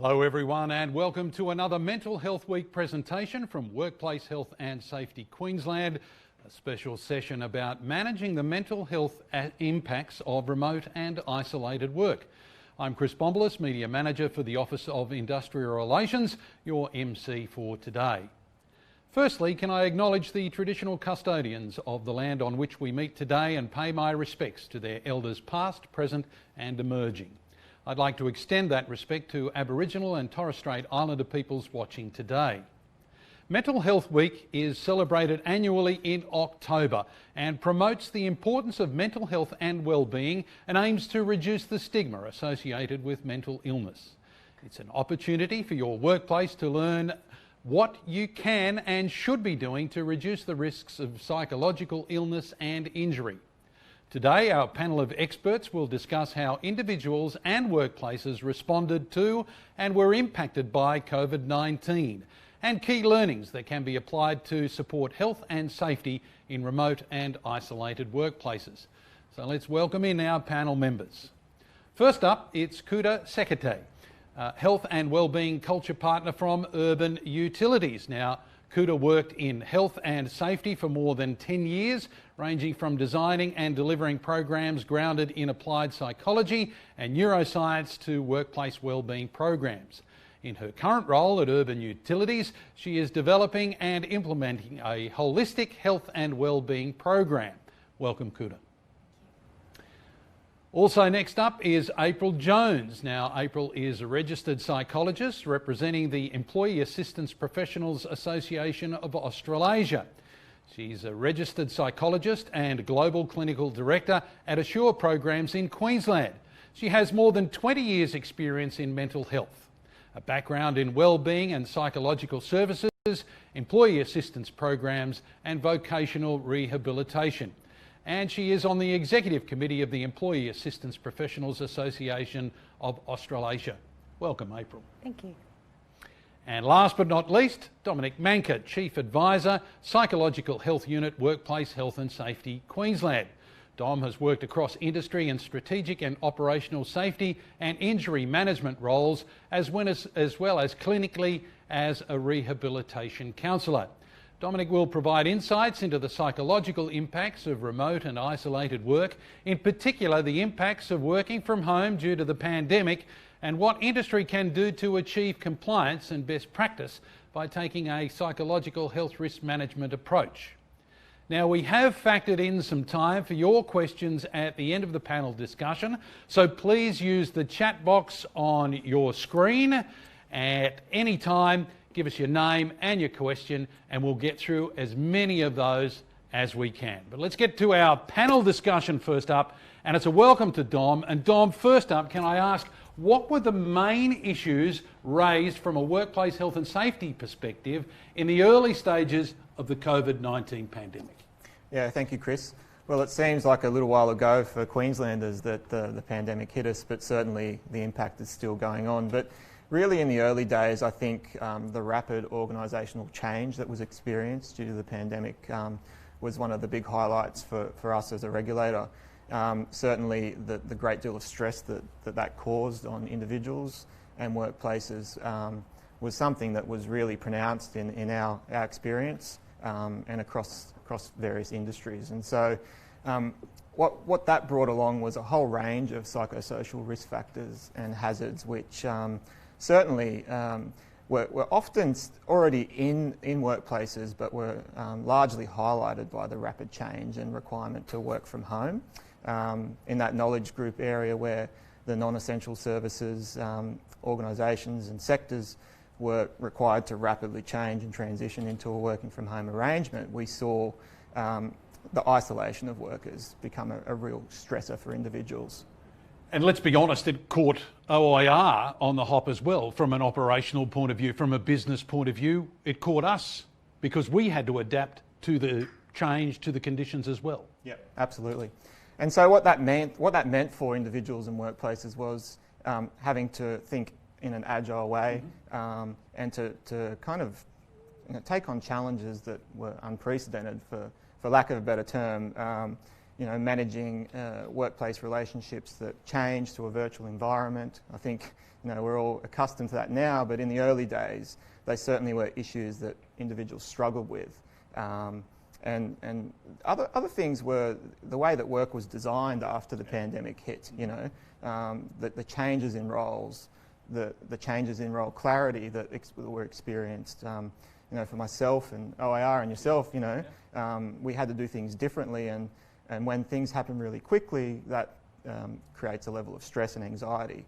Hello everyone and welcome to another Mental Health Week presentation from Workplace Health and Safety Queensland, a special session about managing the mental health impacts of remote and isolated work. I'm Chris Bombolis, Media Manager for the Office of Industrial Relations, your MC for today. Firstly, can I acknowledge the traditional custodians of the land on which we meet today and pay my respects to their elders past, present and emerging. I'd like to extend that respect to Aboriginal and Torres Strait Islander peoples watching today. Mental Health Week is celebrated annually in October and promotes the importance of mental health and wellbeing and aims to reduce the stigma associated with mental illness. It's an opportunity for your workplace to learn what you can and should be doing to reduce the risks of psychological illness and injury. Today, our panel of experts will discuss how individuals and workplaces responded to and were impacted by COVID-19 and key learnings that can be applied to support health and safety in remote and isolated workplaces. So let's welcome in our panel members. First up, it's Kuda Sekete, Health and Wellbeing Culture Partner from Urban Utilities. Now, Kuda worked in health and safety for more than 10 years, ranging from designing and delivering programs grounded in applied psychology and neuroscience to workplace wellbeing programs. In her current role at Urban Utilities, she is developing and implementing a holistic health and wellbeing program. Welcome, Kuda. Also next up is April Jones. Now, April is a registered psychologist representing the Employee Assistance Professionals Association of Australasia. She's a registered psychologist and global clinical director at Assure Programs in Queensland. She has more than 20 years' experience in mental health, a background in wellbeing and psychological services, employee assistance programs and vocational rehabilitation. And she is on the Executive Committee of the Employee Assistance Professionals Association of Australasia. Welcome, April. Thank you. And last but not least, Dominic Manca, Chief Advisor, Psychological Health Unit, Workplace Health and Safety, Queensland. Dom has worked across industry and strategic and operational safety and injury management roles, as well as clinically as a rehabilitation counsellor. Dominic will provide insights into the psychological impacts of remote and isolated work, in particular the impacts of working from home due to the pandemic and what industry can do to achieve compliance and best practice by taking a psychological health risk management approach. Now, we have factored in some time for your questions at the end of the panel discussion, so please use the chat box on your screen at any time. Give us your name and your question and we'll get through as many of those as we can. But let's get to our panel discussion first up, and it's a welcome to Dom. And Dom, first up, can I ask, what were the main issues raised from a workplace health and safety perspective in the early stages of the COVID-19 pandemic? Yeah, thank you, Chris. Well, it seems like a little while ago for Queenslanders that the pandemic hit us, but certainly the impact is still going on. But really, in the early days, I think the rapid organisational change that was experienced due to the pandemic was one of the big highlights for us as a regulator. Certainly, the great deal of stress that caused on individuals and workplaces was something that was really pronounced in our experience and across various industries. And so what that brought along was a whole range of psychosocial risk factors and hazards which certainly were often already in workplaces, but were largely highlighted by the rapid change and requirement to work from home. In that knowledge group area where the non-essential services, organisations and sectors were required to rapidly change and transition into a working from home arrangement, we saw the isolation of workers become a real stressor for individuals. And let's be honest, it caught OIR on the hop as well from an operational point of view, from a business point of view. It caught us because we had to adapt to the change, to the conditions as well. Yeah, absolutely. And so what that meant for individuals and workplaces was having to think in an agile way and to kind of take on challenges that were unprecedented, for lack of a better term. managing workplace relationships that change to a virtual environment. I think, we're all accustomed to that now, but in the early days, they certainly were issues that individuals struggled with. And other things were the way that work was designed after the pandemic hit, the changes in roles, the changes in role clarity that were experienced. For myself and OIR and yourself, we had to do things differently, and when things happen really quickly, that creates a level of stress and anxiety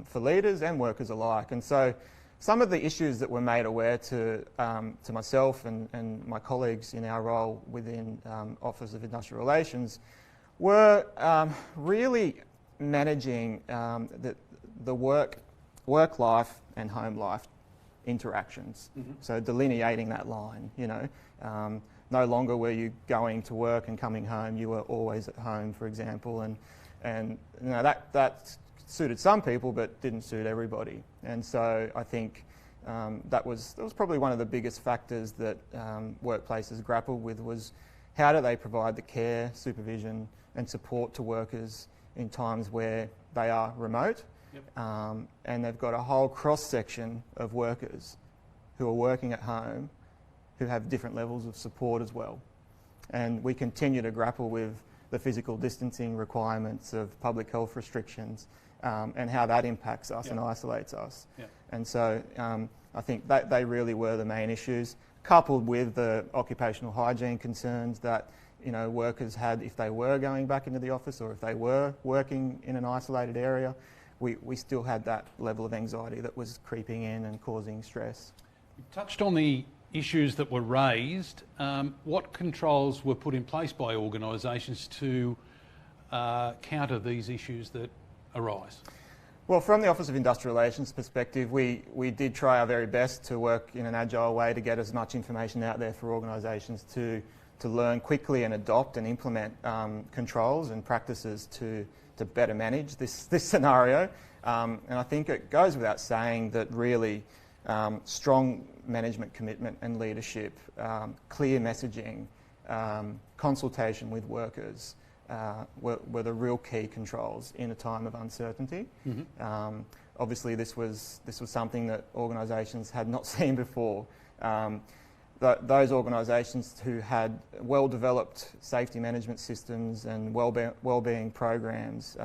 for leaders and workers alike. And so some of the issues that were made aware to myself and my colleagues in our role within Office of Industrial Relations were really managing the work-life and home life interactions. Mm-hmm. So delineating that line, no longer were you going to work and coming home, you were always at home, for example, and that suited some people but didn't suit everybody. And so I think that was probably one of the biggest factors that workplaces grappled with, was how do they provide the care, supervision and support to workers in times where they are remote. Yep. And they've got a whole cross-section of workers who are working at home who have different levels of support as well. And we continue to grapple with the physical distancing requirements of public health restrictions and how that impacts us. Yep. And isolates us. Yep. And so I think that they really were the main issues, coupled with the occupational hygiene concerns that workers had if they were going back into the office or if they were working in an isolated area. We still had that level of anxiety that was creeping in and causing stress. You touched on the issues that were raised. What controls were put in place by organisations to counter these issues that arise? Well, from the Office of Industrial Relations perspective, we did try our very best to work in an agile way to get as much information out there for organisations to learn quickly and adopt and implement controls and practices to better manage this scenario. And I think it goes without saying that really strong management commitment and leadership, clear messaging, consultation with workers were the real key controls in a time of uncertainty. Mm-hmm. Obviously, this was something that organisations had not seen before. Those organisations who had well-developed safety management systems and wellbeing programs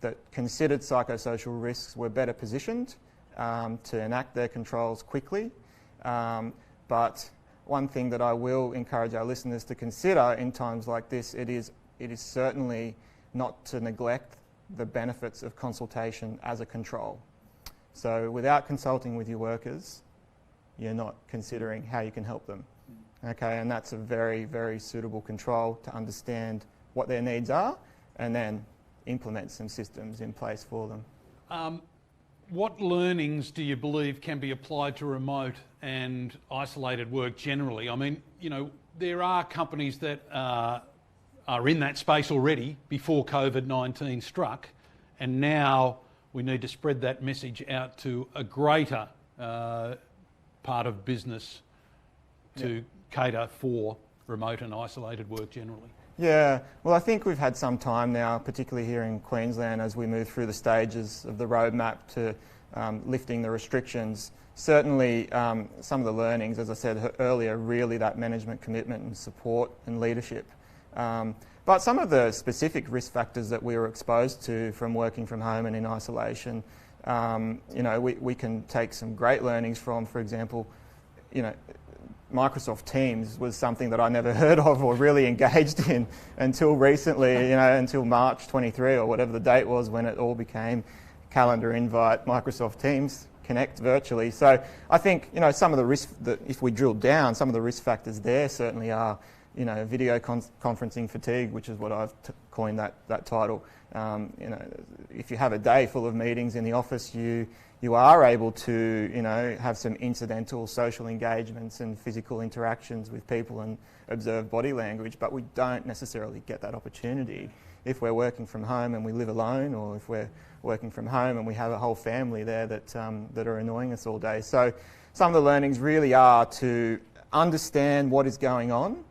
that considered psychosocial risks were better positioned to enact their controls quickly. But one thing that I will encourage our listeners to consider in times like this, it is certainly not to neglect the benefits of consultation as a control. So without consulting with your workers, you're not considering how you can help them. Okay, and that's a very, very suitable control to understand what their needs are and then implement some systems in place for them. What learnings do you believe can be applied to remote and isolated work generally? I mean, there are companies that are in that space already before COVID-19 struck, and now we need to spread that message out to a greater part of business to cater for remote and isolated work generally. Yeah, well, I think we've had some time now, particularly here in Queensland, as we move through the stages of the roadmap to lifting the restrictions. Certainly, some of the learnings, as I said earlier, really that management commitment and support and leadership. But some of the specific risk factors that we were exposed to from working from home and in isolation, we can take some great learnings from. For example, Microsoft Teams was something that I never heard of or really engaged in until recently, until March 23 or whatever the date was when it all became calendar invite, Microsoft Teams, connect virtually. So I think, some of the risk that if we drill down, some of the risk factors there certainly are, video conferencing fatigue, which is what I've coined that title. If you have a day full of meetings in the office, you are able to, have some incidental social engagements and physical interactions with people and observe body language, but we don't necessarily get that opportunity if we're working from home and we live alone, or if we're working from home and we have a whole family there that are annoying us all day. So some of the learnings really are to understand what is going on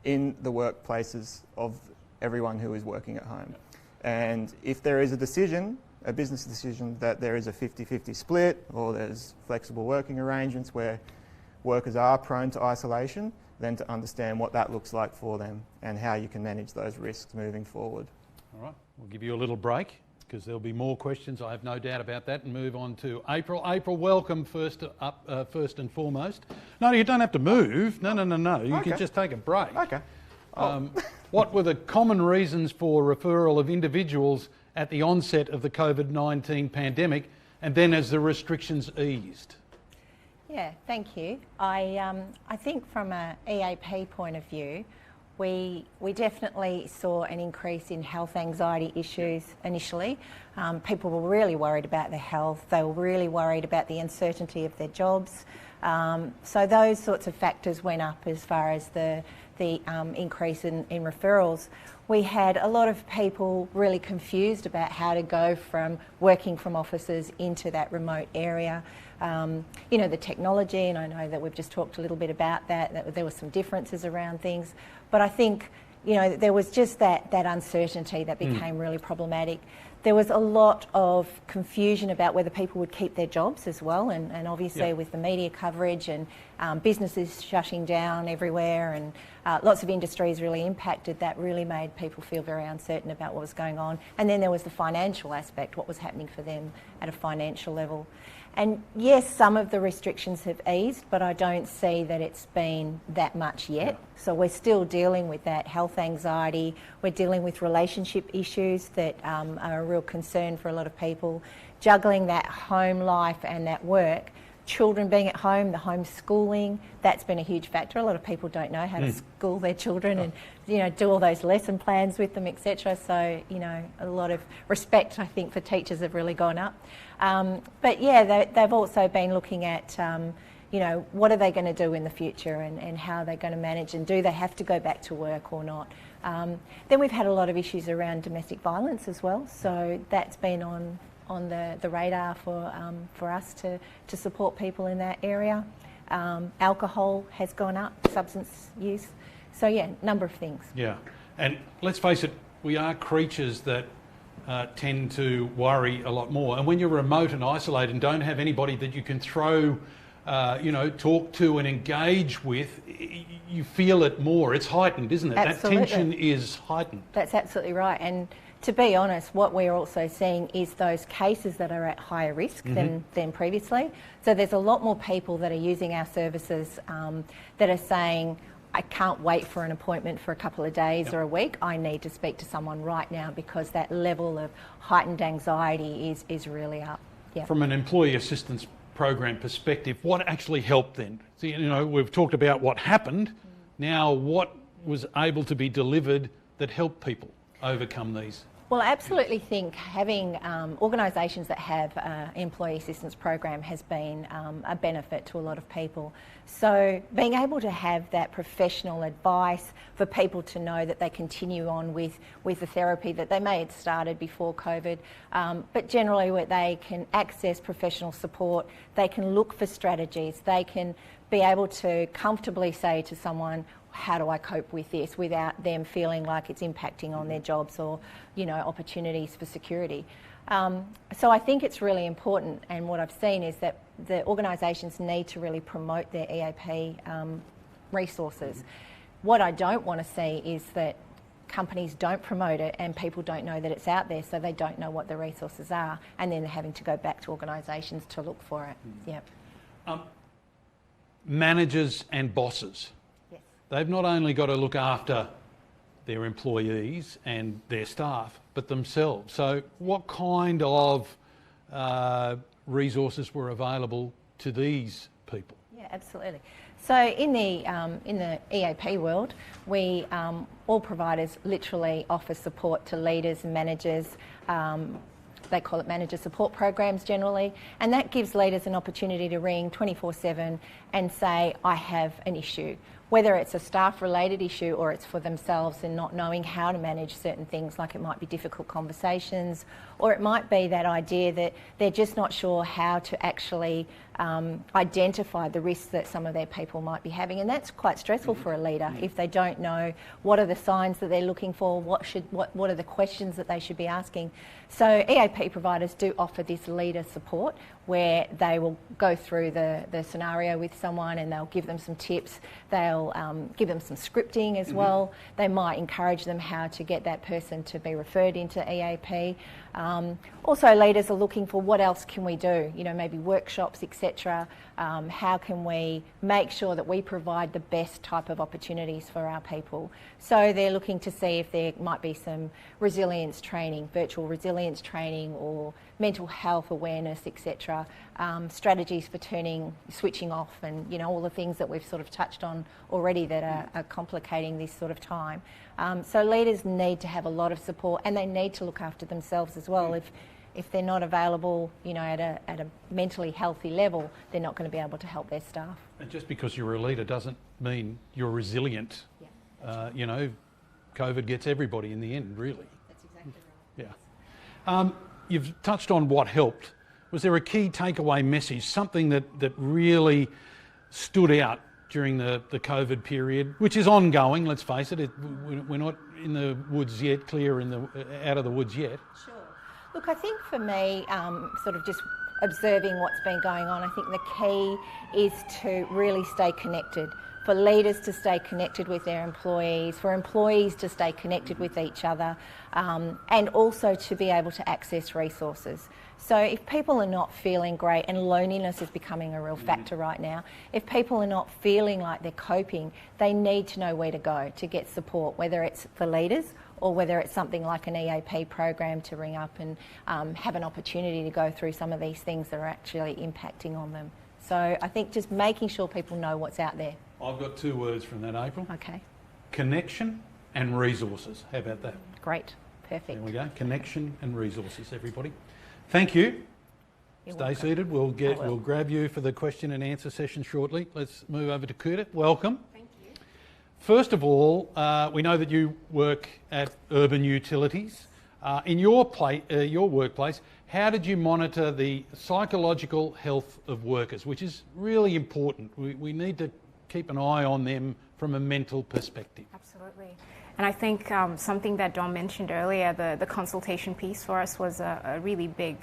in the workplaces of everyone who is working at home. And if there is a decision, a business decision, that there is a 50-50 split or there's flexible working arrangements where workers are prone to isolation, then to understand what that looks like for them and how you can manage those risks moving forward. All right, we'll give you a little break because therell be more questions, I have no doubt about that, and move on to April. April, welcome first and foremost. No, you don't have to move. No. You Okay. can just take a break. Okay. What were the common reasons for referral of individuals at the onset of the COVID-19 pandemic and then as the restrictions eased? Yeah, thank you. I think from an EAP point of view, we definitely saw an increase in health anxiety issues initially. People were really worried about their health. They were really worried about the uncertainty of their jobs. So those sorts of factors went up as far as the increase in referrals. We had a lot of people really confused about how to go from working from offices into that remote area. You know, the technology, and I know that we've just talked a little bit about that there were some differences around things, but I think, you know, there was just that uncertainty that became really problematic. There was a lot of confusion about whether people would keep their jobs as well, and obviously with the media coverage and businesses shutting down everywhere and lots of industries really impacted, that really made people feel very uncertain about what was going on. And then there was the financial aspect, what was happening for them at a financial level. And yes, some of the restrictions have eased, but I don't see that it's been that much yet. So we're still dealing with that health anxiety. We're dealing with relationship issues that are a real concern for a lot of people. Juggling that home life and that work. Children being at home, the homeschooling, that's been a huge factor. A lot of people don't know how to school their children and, you know, do all those lesson plans with them, etc. So, you know, a lot of respect, I think, for teachers have really gone up. But yeah, they've also been looking at, you know, what are they going to do in the future and how are they going to manage, and do they have to go back to work or not? Then we've had a lot of issues around domestic violence as well. So that's been on the radar for us to support people in that area. Alcohol has gone up, substance use. So yeah, number of things. Yeah, and let's face it, we are creatures that tend to worry a lot more. And when you're remote and isolated and don't have anybody that you can throw, you know, talk to and engage with, you feel it more. It's heightened, isn't it? Absolutely. That tension is heightened. That's absolutely right. And to be honest, what we're also seeing is those cases that are at higher risk than previously. So there's a lot more people that are using our services that are saying, I can't wait for an appointment for a couple of days or a week. I need to speak to someone right now because that level of heightened anxiety is really up. Yeah. From an employee assistance program perspective, what actually helped then? So, you know, we've talked about what happened. Now, what was able to be delivered that helped people overcome these? Well, I absolutely think having organisations that have an employee assistance program has been a benefit to a lot of people. So being able to have that professional advice for people to know that they continue on with the therapy that they may have started before COVID, but generally where they can access professional support, they can look for strategies, they can be able to comfortably say to someone, how do I cope with this without them feeling like it's impacting on their jobs or, you know, opportunities for security. So I think it's really important, and what I've seen is that the organisations need to really promote their EAP resources. What I don't want to see is that companies don't promote it and people don't know that it's out there, so they don't know what the resources are, and then they're having to go back to organisations to look for it. Yep. Managers and bosses. Yes. They've not only got to look after their employees and their staff, but themselves. So what kind of resources were available to these people? Yeah, absolutely. So in the EAP world, we all providers literally offer support to leaders and managers. They call it manager support programs generally, and that gives leaders an opportunity to ring 24/7 and say, I have an issue. whether it's a staff-related issue or it's for themselves and not knowing how to manage certain things, like it might be difficult conversations, or it might be that idea that they're just not sure how to actually identify the risks that some of their people might be having, and that's quite stressful for a leader if they don't know what are the signs that they're looking for, what are the questions that they should be asking. So EAP providers do offer this leader support where they will go through the scenario with someone and they'll give them some tips, they'll give them some scripting as well, they might encourage them how to get that person to be referred into EAP. Also, leaders are looking for what else can we do, you know, maybe workshops, etc. How can we make sure that we provide the best type of opportunities for our people? So they're looking to see if there might be some resilience training, virtual resilience training, or mental health awareness, etc. Strategies for switching off, and you know, all the things that we've sort of touched on already that are complicating this sort of time. So leaders need to have a lot of support, and they need to look after themselves as well. If they're not available, you know, at a mentally healthy level, they're not going to be able to help their staff. And just because you're a leader doesn't mean you're resilient. Yeah, you know, COVID gets everybody in the end, really. That's exactly right. Yeah. You've touched on what helped. Was there a key takeaway message, something that really stood out during the COVID period, which is ongoing, let's face it, we're not in the woods yet, out of the woods yet? Sure. Look, I think for me, sort of just observing what's been going on, I think the key is to really stay connected. For leaders to stay connected with their employees, for employees to stay connected with each other, and also to be able to access resources. So if people are not feeling great, and loneliness is becoming a real factor right now, if people are not feeling like they're coping, they need to know where to go to get support, whether it's for leaders or whether it's something like an EAP program to ring up and have an opportunity to go through some of these things that are actually impacting on them. So I think just making sure people know what's out there. I've got 2 words from that, April. Okay. Connection and resources. How about that? Great. Perfect. There we go. Connection and resources, everybody. Thank you. You're Stay welcome. seated. We'll grab you for the question and answer session shortly. Let's move over to Kuda. Welcome. Thank you. First of all, we know that you work at Urban Utilities. In your workplace, how did you monitor the psychological health of workers, which is really important? We need to keep an eye on them from a mental perspective. Absolutely. And I think something that Dom mentioned earlier, the consultation piece for us was a really big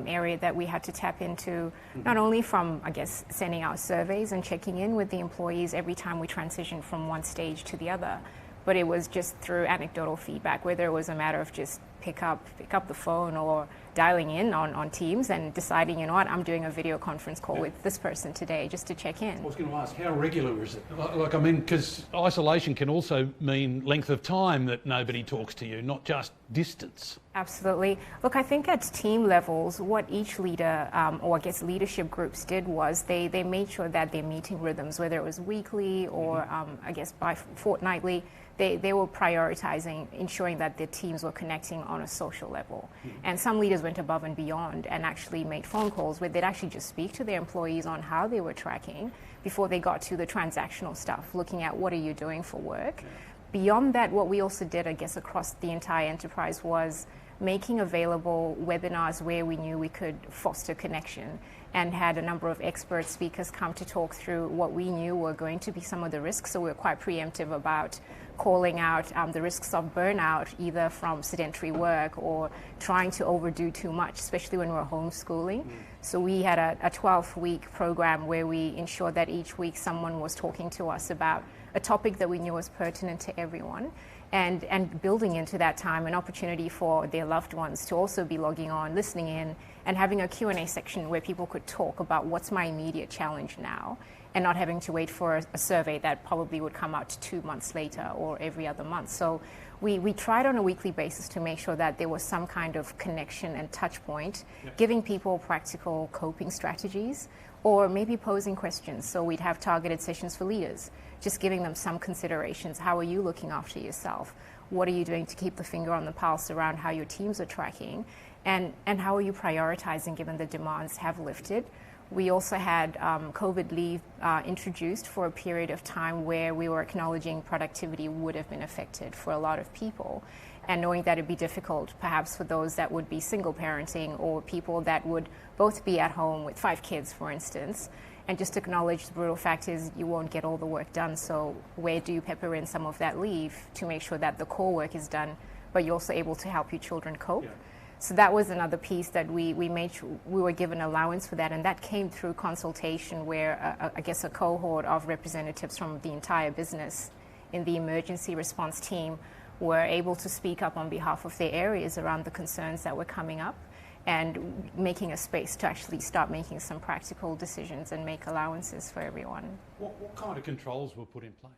area that we had to tap into, not only from, I guess, sending out surveys and checking in with the employees every time we transitioned from one stage to the other, but it was just through anecdotal feedback, whether it was a matter of just pick up the phone or dialing in on Teams and deciding, you know what, I'm doing a video conference call with this person today just to check in. I was going to ask, how regular is it? Like, I mean, because isolation can also mean length of time that nobody talks to you, not just distance. Absolutely. Look, I think at team levels, what each leader, or I guess leadership groups did was they made sure that their meeting rhythms, whether it was weekly or I guess by fortnightly, they were prioritizing ensuring that their teams were connecting on a social level. And some leaders went above and beyond and actually made phone calls where they'd actually just speak to their employees on how they were tracking before they got to the transactional stuff, looking at what are you doing for work. Beyond that, what we also did, I guess, across the entire enterprise was making available webinars where we knew we could foster connection, and had a number of expert speakers come to talk through what we knew were going to be some of the risks. So we were quite preemptive about calling out the risks of burnout, either from sedentary work or trying to overdo too much, especially when we're homeschooling. So we had a 12-week program where we ensured that each week someone was talking to us about a topic that we knew was pertinent to everyone, and building into that time an opportunity for their loved ones to also be logging on, listening in, and having a Q&A section where people could talk about what's my immediate challenge now, and not having to wait for a survey that probably would come out 2 months later or every other month. So we tried on a weekly basis to make sure that there was some kind of connection and touch point, giving people practical coping strategies, or maybe posing questions. So we'd have targeted sessions for leaders, just giving them some considerations. How are you looking after yourself? What are you doing to keep the finger on the pulse around how your teams are tracking? And how are you prioritizing given the demands have lifted? We also had COVID leave introduced for a period of time where we were acknowledging productivity would have been affected for a lot of people. And knowing that it'd be difficult perhaps for those that would be single parenting or people that would both be at home with 5 kids, for instance, and just acknowledge the brutal fact is you won't get all the work done. So where do you pepper in some of that leave to make sure that the core work is done, but you're also able to help your children cope? Yeah. So that was another piece that we made sure we were given allowance for that, and that came through consultation where I guess a cohort of representatives from the entire business in the emergency response team were able to speak up on behalf of their areas around the concerns that were coming up, and making a space to actually start making some practical decisions and make allowances for everyone. What kind of controls were put in place?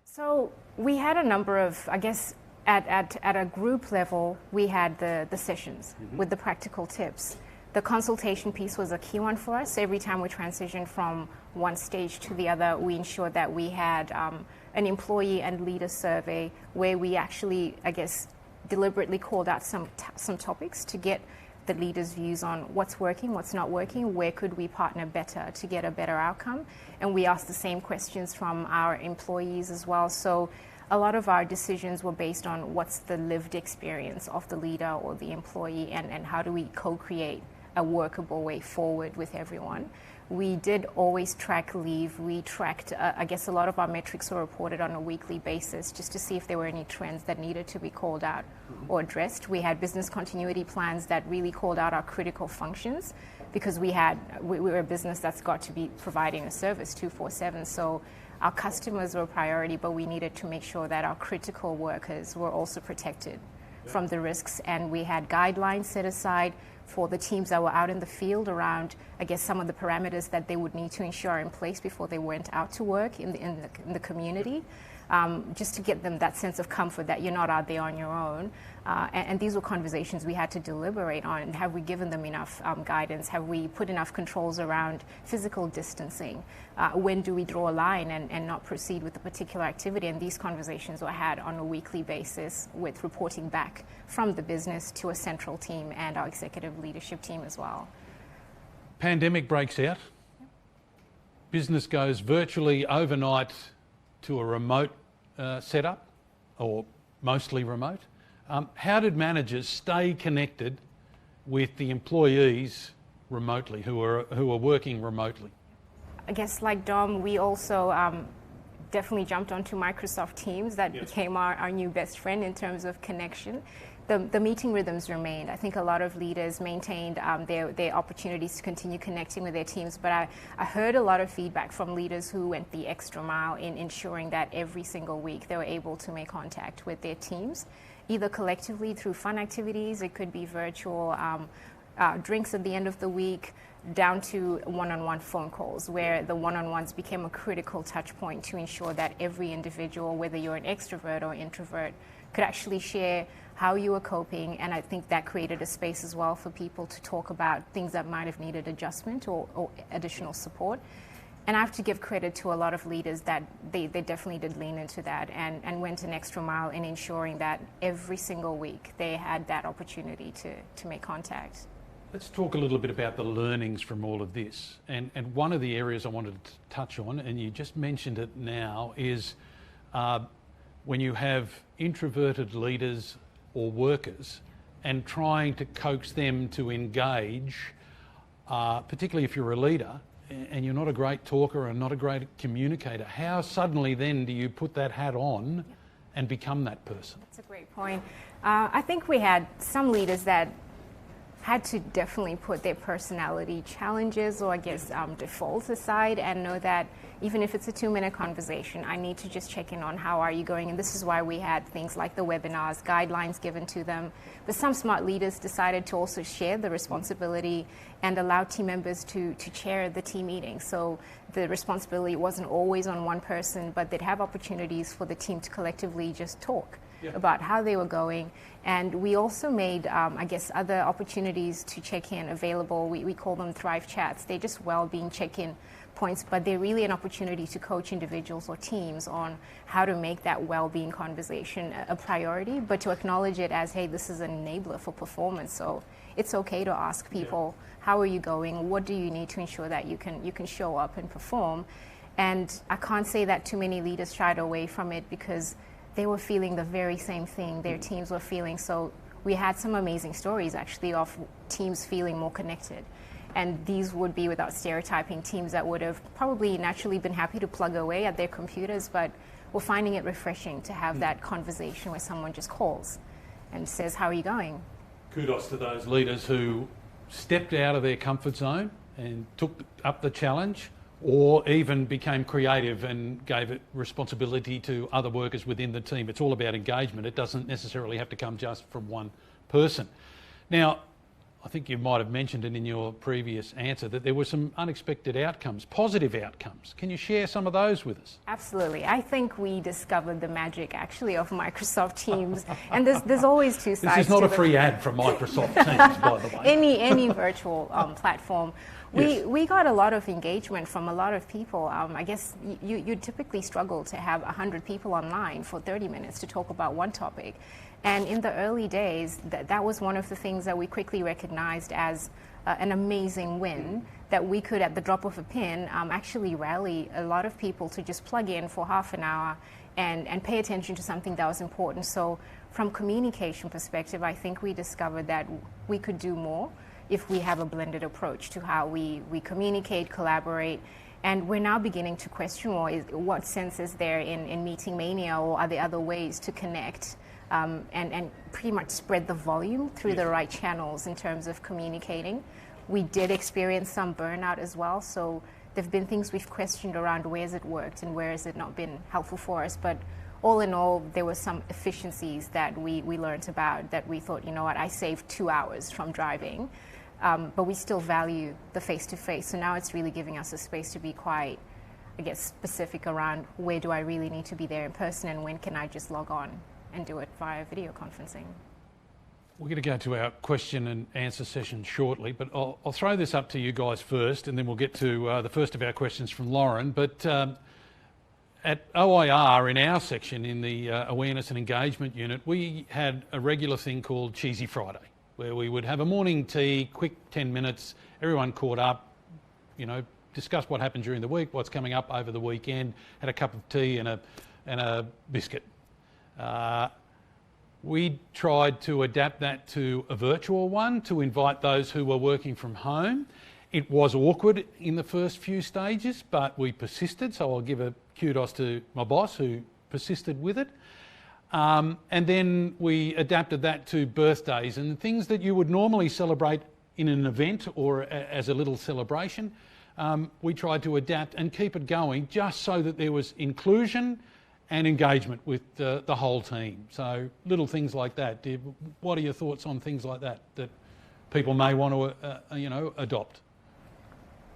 So we had a number of, I guess, at a group level, we had the sessions with the practical tips. The consultation piece was a key one for us. Every time we transitioned from one stage to the other, we ensured that we had an employee and leader survey where we actually, I guess, deliberately called out some topics to get the leaders' views on what's working, what's not working, where could we partner better to get a better outcome. And we asked the same questions from our employees as well. So a lot of our decisions were based on what's the lived experience of the leader or the employee, and how do we co-create a workable way forward with everyone. We did always track leave. We tracked, I guess a lot of our metrics were reported on a weekly basis just to see if there were any trends that needed to be called out or addressed. We had business continuity plans that really called out our critical functions, because we were a business that's got to be providing a service 24/7. So our customers were a priority, but we needed to make sure that our critical workers were also protected from the risks. And we had guidelines set aside for the teams that were out in the field around, I guess, some of the parameters that they would need to ensure are in place before they went out to work in the community, just to get them that sense of comfort that you're not out there on your own. And these were conversations we had to deliberate on. Have we given them enough guidance? Have we put enough controls around physical distancing? When do we draw a line and not proceed with a particular activity? And these conversations were had on a weekly basis with reporting back from the business to a central team and our executive leadership team as well. Pandemic breaks out. Business goes virtually overnight to a remote setup, or mostly remote. How did managers stay connected with the employees remotely, who are working remotely? I guess like Dom, we also definitely jumped onto Microsoft Teams. That became our new best friend in terms of connection. The meeting rhythms remained. I think a lot of leaders maintained their opportunities to continue connecting with their teams, but I heard a lot of feedback from leaders who went the extra mile in ensuring that every single week they were able to make contact with their teams, either collectively through fun activities. It could be virtual drinks at the end of the week, down to one-on-one phone calls, where the one-on-ones became a critical touch point to ensure that every individual, whether you're an extrovert or introvert, could actually share how you were coping. And I think that created a space as well for people to talk about things that might have needed adjustment or additional support. And I have to give credit to a lot of leaders that they definitely did lean into that and went an extra mile in ensuring that every single week they had that opportunity to make contact. Let's talk a little bit about the learnings from all of this. And one of the areas I wanted to touch on, and you just mentioned it now, is when you have introverted leaders or workers and trying to coax them to engage, particularly if you're a leader and you're not a great talker and not a great communicator, how suddenly then do you put that hat on and become that person? That's a great point. I think we had some leaders that had to definitely put their personality challenges or I guess defaults aside and know that even if it's a 2-minute conversation, I need to just check in on how are you going. And this is why we had things like the webinars, guidelines given to them. But some smart leaders decided to also share the responsibility and allow team members to chair the team meeting. So the responsibility wasn't always on one person, but they'd have opportunities for the team to collectively just talk about how they were going. And we also made, I guess, other opportunities to check in available. We call them Thrive Chats. They're just well-being check-in points, but they're really an opportunity to coach individuals or teams on how to make that well-being conversation a priority, but to acknowledge it as, hey, this is an enabler for performance. So it's okay to ask people, how are you going? What do you need to ensure that you can show up and perform? And I can't say that too many leaders shied away from it, because they were feeling the very same thing their teams were feeling. So we had some amazing stories actually of teams feeling more connected. And these would be, without stereotyping, teams that would have probably naturally been happy to plug away at their computers, but were finding it refreshing to have that conversation where someone just calls and says, how are you going? Kudos to those leaders who stepped out of their comfort zone and took up the challenge, or even became creative and gave it responsibility to other workers within the team. It's all about engagement. It doesn't necessarily have to come just from one person. Now, I think you might have mentioned it in your previous answer that there were some unexpected outcomes, positive outcomes. Can you share some of those with us? Absolutely. I think we discovered the magic actually of Microsoft Teams, and there's always two sides. This is not a free ad from Microsoft Teams, by the way. Any virtual platform. We got a lot of engagement from a lot of people. I guess you typically struggle to have 100 people online for 30 minutes to talk about one topic. And in the early days, that was one of the things that we quickly recognized as an amazing win, that we could, at the drop of a pin, actually rally a lot of people to just plug in for half an hour and pay attention to something that was important. So from communication perspective, I think we discovered that we could do more if we have a blended approach to how we communicate, collaborate. And we're now beginning to question more, what sense is there in meeting mania, or are there other ways to connect and pretty much spread the volume through the right channels in terms of communicating. We did experience some burnout as well, so there have been things we've questioned around where has it worked and where has it not been helpful for us. But all in all, there were some efficiencies that we learned about, that we thought, you know what, I saved 2 hours from driving. But we still value the face-to-face. So now it's really giving us a space to be quite, I guess, specific around where do I really need to be there in person and when can I just log on and do it via video conferencing. We're going to go to our question and answer session shortly, but I'll throw this up to you guys first, and then we'll get to the first of our questions from Lauren. But at OIR, in our section, in the Awareness and Engagement Unit, we had a regular thing called Cheesy Friday, where we would have a morning tea, quick 10 minutes, everyone caught up, discussed what happened during the week, what's coming up over the weekend, had a cup of tea and a biscuit. We tried to adapt that to a virtual one to invite those who were working from home. It was awkward in the first few stages, but we persisted, so I'll give a kudos to my boss who persisted with it. And then we adapted that to birthdays and things that you would normally celebrate in an event or as a little celebration. We tried to adapt and keep it going just so that there was inclusion and engagement with the whole team. So little things like that. What are your thoughts on things like that people may want to adopt?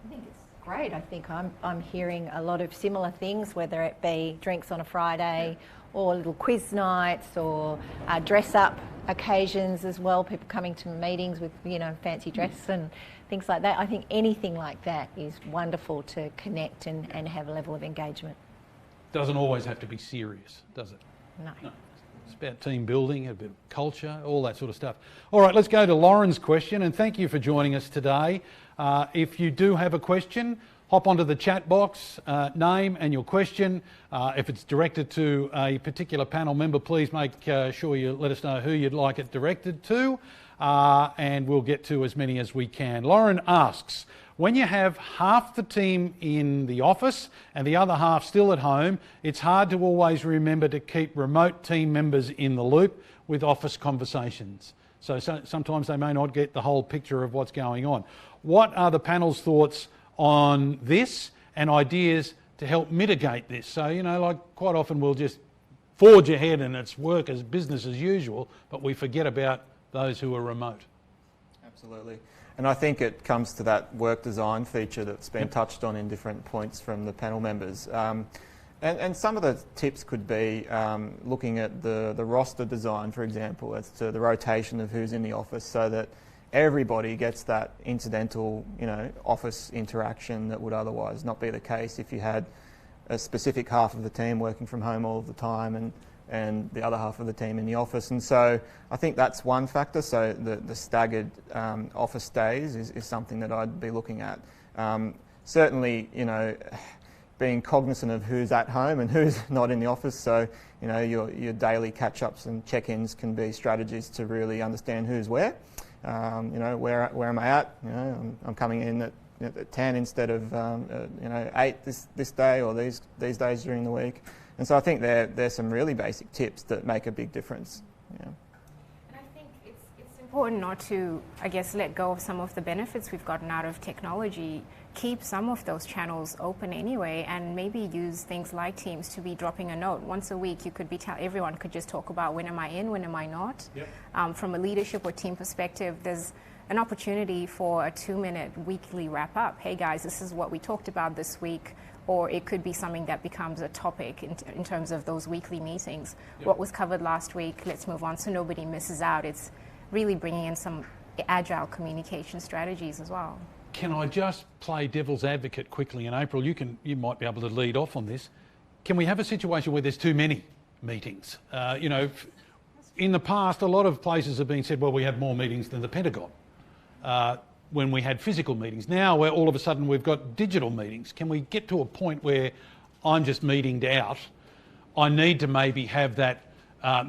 I think it's great. I think I'm hearing a lot of similar things, whether it be drinks on a Friday or little quiz nights or dress-up occasions as well, people coming to meetings with, fancy dress and things like that. I think anything like that is wonderful to connect and have a level of engagement. Doesn't always have to be serious, does it? No. It's about team building, a bit of culture, all that sort of stuff. All right, let's go to Lauren's question, and thank you for joining us today. If you do have a question, hop onto the chat box, name and your question. If it's directed to a particular panel member, please make sure you let us know who you'd like it directed to, and we'll get to as many as we can. Lauren asks, when you have half the team in the office and the other half still at home, it's hard to always remember to keep remote team members in the loop with office conversations. So sometimes they may not get the whole picture of what's going on. What are the panel's thoughts on this and ideas to help mitigate this? So, like quite often we'll just forge ahead and it's work as business as usual, but we forget about those who are remote. Absolutely. And I think it comes to that work design feature that's been touched on in different points from the panel members. And some of the tips could be looking at the roster design, for example, as to the rotation of who's in the office, so that everybody gets that incidental, office interaction that would otherwise not be the case if you had a specific half of the team working from home all of the time and the other half of the team in the office. And so I think that's one factor. So the staggered office days is something that I'd be looking at. Certainly, being cognizant of who's at home and who's not in the office. So, your daily catch-ups and check-ins can be strategies to really understand who's where. Where am I at? I'm coming in at 10 instead of 8 this day or these days during the week. And so I think there's some really basic tips that make a big difference. Yeah. And I think it's important not to, let go of some of the benefits we've gotten out of technology. Keep some of those channels open anyway, and maybe use things like Teams to be dropping a note. Once a week, you could be everyone could just talk about when am I in, when am I not. Yep. From a leadership or team perspective, there's an opportunity for a 2-minute weekly wrap up. Hey guys, this is what we talked about this week. Or it could be something that becomes a topic in terms of those weekly meetings. Yep. What was covered last week, let's move on so nobody misses out. It's really bringing in some agile communication strategies as well. Can I just play devil's advocate quickly? In April, you might be able to lead off on this. Can we have a situation where there's too many meetings? In the past, a lot of places have been said, well, we have more meetings than the Pentagon. When we had physical meetings. Now all of a sudden we've got digital meetings. Can we get to a point where I'm just meetinged out? I need to maybe have that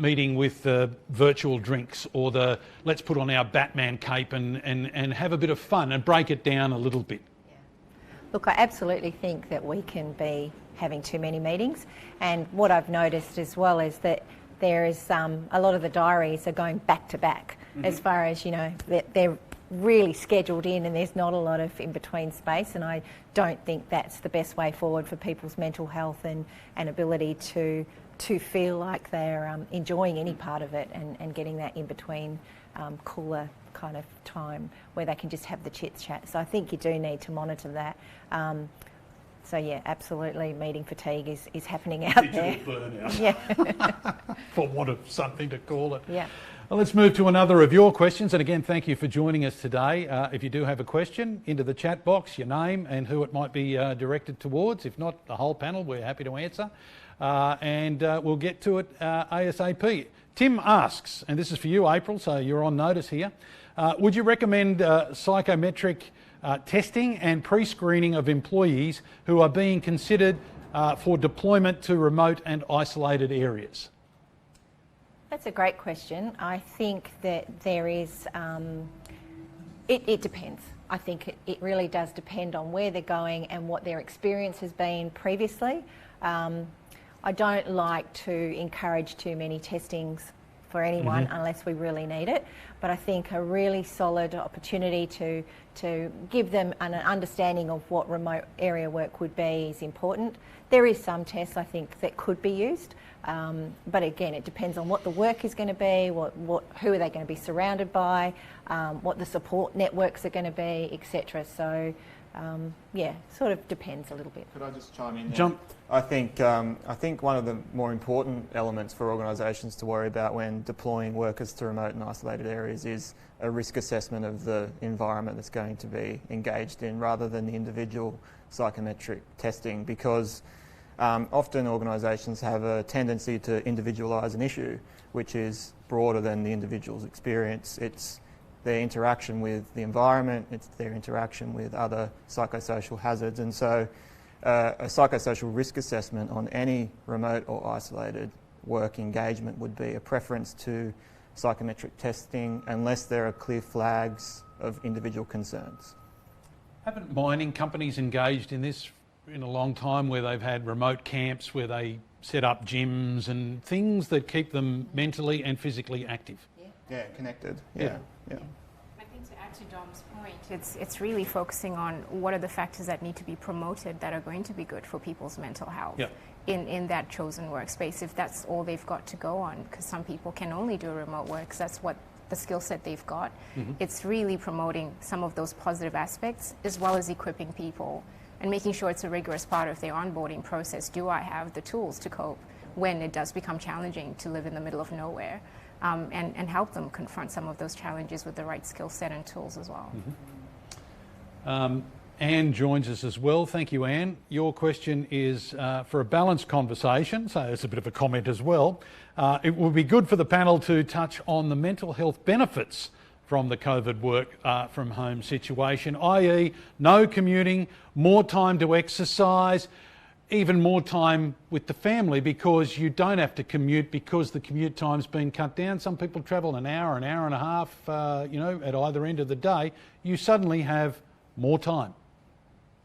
meeting with the virtual drinks or the let's put on our Batman cape and have a bit of fun and break it down a little bit. Yeah. Look, I absolutely think that we can be having too many meetings, and what I've noticed as well is that there is a lot of the diaries are going back to back as far as, they're really scheduled in and there's not a lot of in-between space, and I don't think that's the best way forward for people's mental health and ability to feel like they're enjoying any part of it and getting that in-between cooler kind of time where they can just have the chit-chat. So I think you do need to monitor that. So yeah, absolutely, meeting fatigue is happening out there. Digital burnout. Yeah. For want of something to call it. Yeah. Well, let's move to another of your questions. And again, thank you for joining us today. If you do have a question, into the chat box, your name and who it might be directed towards. If not, the whole panel, we're happy to answer. And we'll get to it ASAP. Tim asks, and this is for you, April, so you're on notice here. Would you recommend psychometric testing and pre-screening of employees who are being considered for deployment to remote and isolated areas? That's a great question. I think that there is, it depends. I think it really does depend on where they're going and what their experience has been previously. I don't like to encourage too many testings for anyone unless we really need it, but I think a really solid opportunity to give them an understanding of what remote area work would be is important. There is some tests I think that could be used, but again it depends on what the work is going to be, who are they going to be surrounded by, what the support networks are going to be, etc. So yeah, sort of depends a little bit. Could I just chime in there? Jump. I think one of the more important elements for organisations to worry about when deploying workers to remote and isolated areas is a risk assessment of the environment that's going to be engaged in, rather than the individual psychometric testing, because often organisations have a tendency to individualise an issue which is broader than the individual's experience. It's their interaction with the environment, it's their interaction with other psychosocial hazards, and so a psychosocial risk assessment on any remote or isolated work engagement would be a preference to psychometric testing unless there are clear flags of individual concerns. Haven't mining companies engaged in this in a long time, where they've had remote camps where they set up gyms and things that keep them mentally and physically active? Yeah, connected. Yeah. I think to add to Dom's point, it's really focusing on what are the factors that need to be promoted that are going to be good for people's mental health in that chosen workspace, if that's all they've got to go on, because some people can only do remote work because that's what the skill set they've got. It's really promoting some of those positive aspects as well as equipping people and making sure it's a rigorous part of their onboarding process. Do I have the tools to cope when it does become challenging to live in the middle of nowhere? And help them confront some of those challenges with the right skill set and tools as well. Anne joins us as well. Thank you, Anne. Your question is for a balanced conversation, so it's a bit of a comment as well. It would be good for the panel to touch on the mental health benefits from the COVID work from home situation, i.e. no commuting, more time to exercise, even more time with the family because you don't have to commute because the commute time's been cut down. Some people travel an hour and a half, at either end of the day. You suddenly have more time.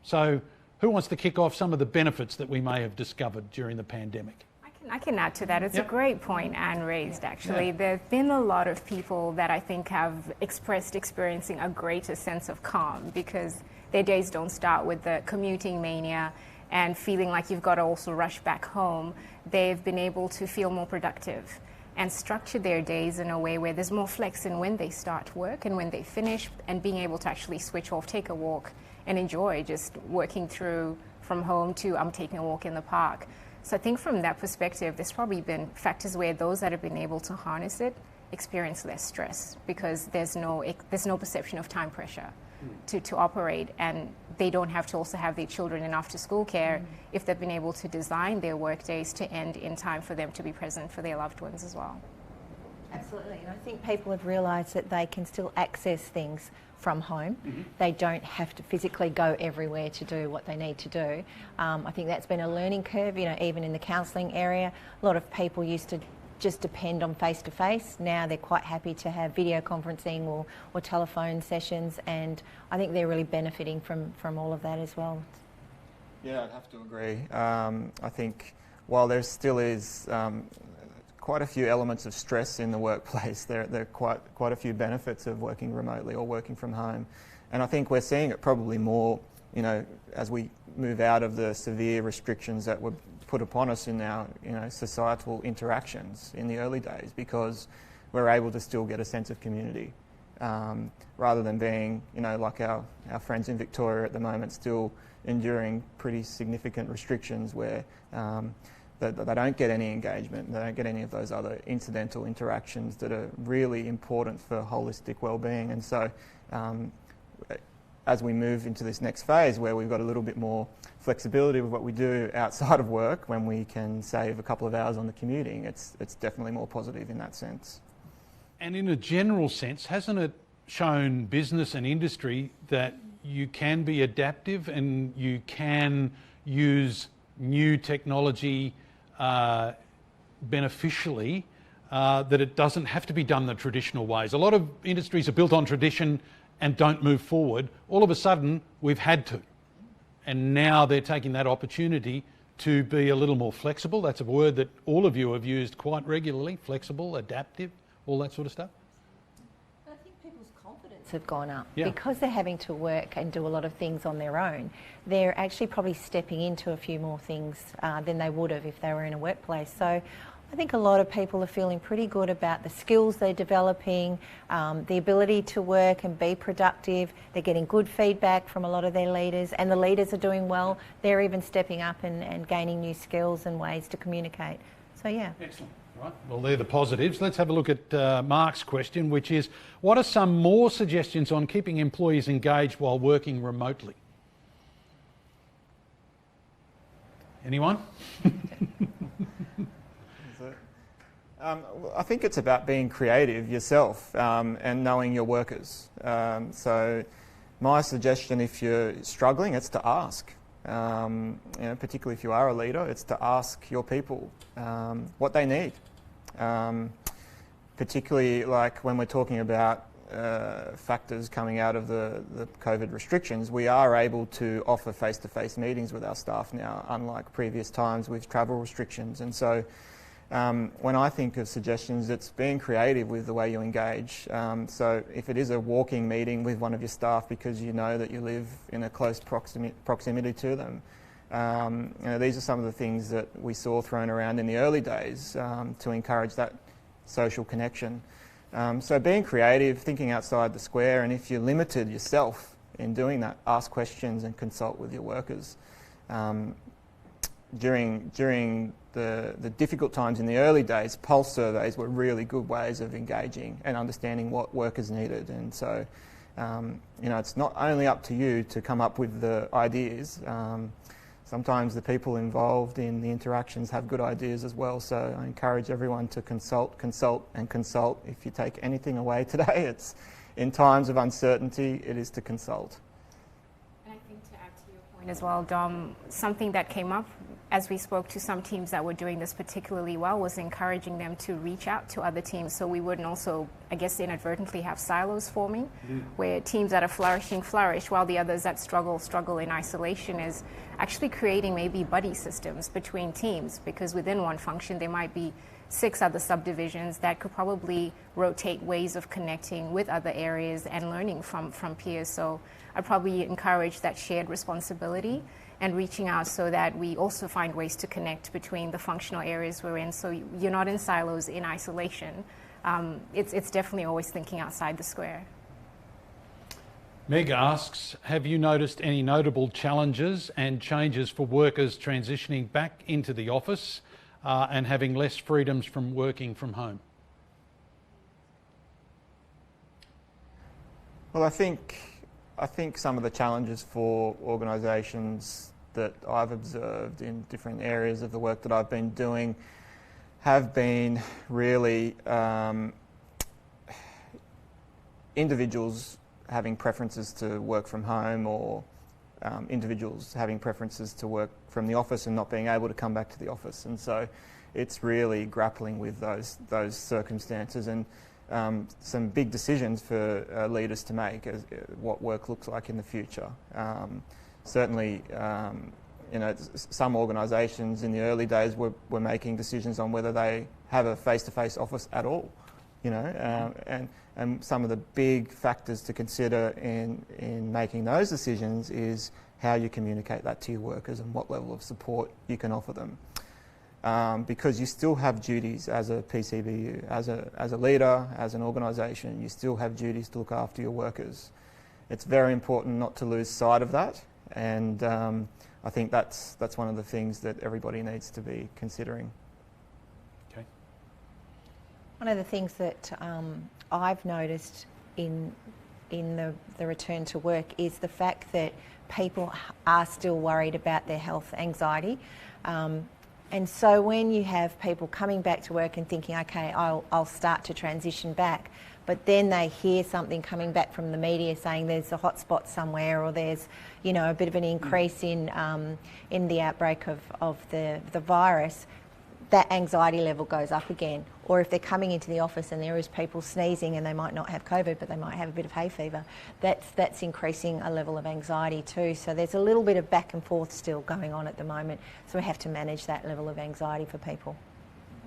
So who wants to kick off some of the benefits that we may have discovered during the pandemic? I can add to that. It's a great point Anne raised, actually. Yeah. There have been a lot of people that I think have experiencing a greater sense of calm because their days don't start with the commuting mania and feeling like you've got to also rush back home. They've been able to feel more productive and structure their days in a way where there's more flex in when they start work and when they finish, and being able to actually switch off, take a walk, and enjoy just working through from home to I'm taking a walk in the park. So I think from that perspective, there's probably been factors where those that have been able to harness it experience less stress because there's no perception of time pressure to operate, and they don't have to also have their children in after school care if they've been able to design their work days to end in time for them to be present for their loved ones as well. Absolutely, and I think people have realised that they can still access things from home. They don't have to physically go everywhere to do what they need to do. I think that's been a learning curve, even in the counselling area. A lot of people used to just depend on face-to-face. Now they're quite happy to have video conferencing or telephone sessions, and I think they're really benefiting from all of that as well. Yeah, I'd have to agree. I think while there still is quite a few elements of stress in the workplace, there are quite a few benefits of working remotely or working from home. And I think we're seeing it probably more, as we move out of the severe restrictions that were put upon us in our, societal interactions in the early days, because we're able to still get a sense of community, rather than being, like our friends in Victoria at the moment, still enduring pretty significant restrictions where they don't get any engagement, they don't get any of those other incidental interactions that are really important for holistic wellbeing. And so as we move into this next phase where we've got a little bit more flexibility with what we do outside of work, when we can save a couple of hours on the commuting, it's definitely more positive in that sense. And in a general sense, hasn't it shown business and industry that you can be adaptive and you can use new technology beneficially, that it doesn't have to be done the traditional ways? A lot of industries are built on tradition and don't move forward. All of a sudden, we've had to. And now they're taking that opportunity to be a little more flexible. That's a word that all of you have used quite regularly: flexible, adaptive, all that sort of stuff. I think people's confidence have gone up because they're having to work and do a lot of things on their own. They're actually probably stepping into a few more things than they would have if they were in a workplace. So I think a lot of people are feeling pretty good about the skills they're developing, the ability to work and be productive. They're getting good feedback from a lot of their leaders, and the leaders are doing well. They're even stepping up and gaining new skills and ways to communicate. So yeah. Excellent. Right. Well, they're the positives. Let's have a look at Mark's question, which is, what are some more suggestions on keeping employees engaged while working remotely? Anyone? I think it's about being creative yourself and knowing your workers. So my suggestion, if you're struggling, it's to ask. Particularly if you are a leader, it's to ask your people what they need. Particularly like when we're talking about factors coming out of the COVID restrictions, we are able to offer face-to-face meetings with our staff now, unlike previous times with travel restrictions. And so when I think of suggestions, it's being creative with the way you engage. So if it is a walking meeting with one of your staff because you know that you live in a close proximity to them, these are some of the things that we saw thrown around in the early days to encourage that social connection. So being creative, thinking outside the square, and if you're limited yourself in doing that. Ask questions and consult with your workers. During the difficult times in the early days, pulse surveys were really good ways of engaging and understanding what workers needed. And so, it's not only up to you to come up with the ideas. Sometimes the people involved in the interactions have good ideas as well. So I encourage everyone to consult. If you take anything away today, it's in times of uncertainty, it is to consult. And I think to add to your point as well, Dom, something that came up as we spoke to some teams that were doing this particularly well was encouraging them to reach out to other teams so we wouldn't also, I guess, inadvertently have silos forming where teams that are flourishing flourish while the others that struggle in isolation, is actually creating maybe buddy systems between teams, because within one function there might be 6 other subdivisions that could probably rotate ways of connecting with other areas and learning from peers. So I'd probably encourage that shared responsibility and reaching out so that we also find ways to connect between the functional areas we're in, so you're not in silos, in isolation. It's definitely always thinking outside the square. Meg asks, have you noticed any notable challenges and changes for workers transitioning back into the office and having less freedoms from working from home? Well, I think some of the challenges for organisations that I've observed in different areas of the work that I've been doing have been really individuals having preferences to work from home, or individuals having preferences to work from the office and not being able to come back to the office. And so it's really grappling with those circumstances and some big decisions for leaders to make as what work looks like in the future. Certainly, some organisations in the early days were making decisions on whether they have a face-to-face office at all, and some of the big factors to consider in making those decisions is how you communicate that to your workers and what level of support you can offer them. Because you still have duties as a PCBU, as a leader, as an organisation, you still have duties to look after your workers. It's very important not to lose sight of that, and I think that's one of the things that everybody needs to be considering. Okay. One of the things that I've noticed in the return to work is the fact that people are still worried about their health anxiety. And so when you have people coming back to work and thinking, okay, I'll start to transition back, but then they hear something coming back from the media saying there's a hotspot somewhere, or there's, a bit of an increase in the outbreak of the virus, that anxiety level goes up again. Or if they're coming into the office and there is people sneezing and they might not have COVID, but they might have a bit of hay fever, that's increasing a level of anxiety too. So there's a little bit of back and forth still going on at the moment. So we have to manage that level of anxiety for people.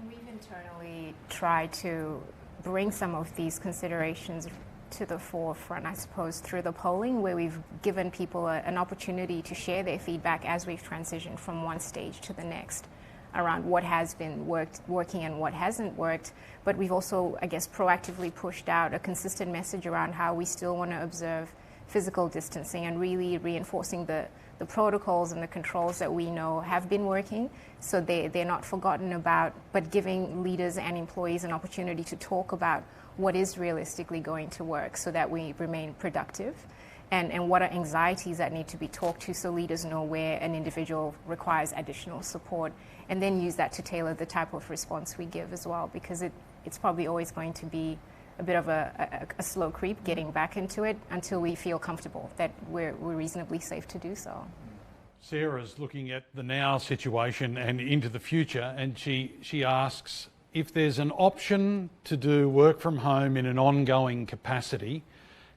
We've internally tried to bring some of these considerations to the forefront, I suppose, through the polling, where we've given people an opportunity to share their feedback as we've transitioned from one stage to the next, around what has been working and what hasn't worked. But we've also, I guess, proactively pushed out a consistent message around how we still want to observe physical distancing and really reinforcing the protocols and the controls that we know have been working, so they're not forgotten about, but giving leaders and employees an opportunity to talk about what is realistically going to work so that we remain productive. And what are anxieties that need to be talked to, so leaders know where an individual requires additional support, and then use that to tailor the type of response we give as well, because it's probably always going to be a bit of a slow creep getting back into it until we feel comfortable that we're reasonably safe to do so. Sarah's looking at the now situation and into the future, and she asks, if there's an option to do work from home in an ongoing capacity,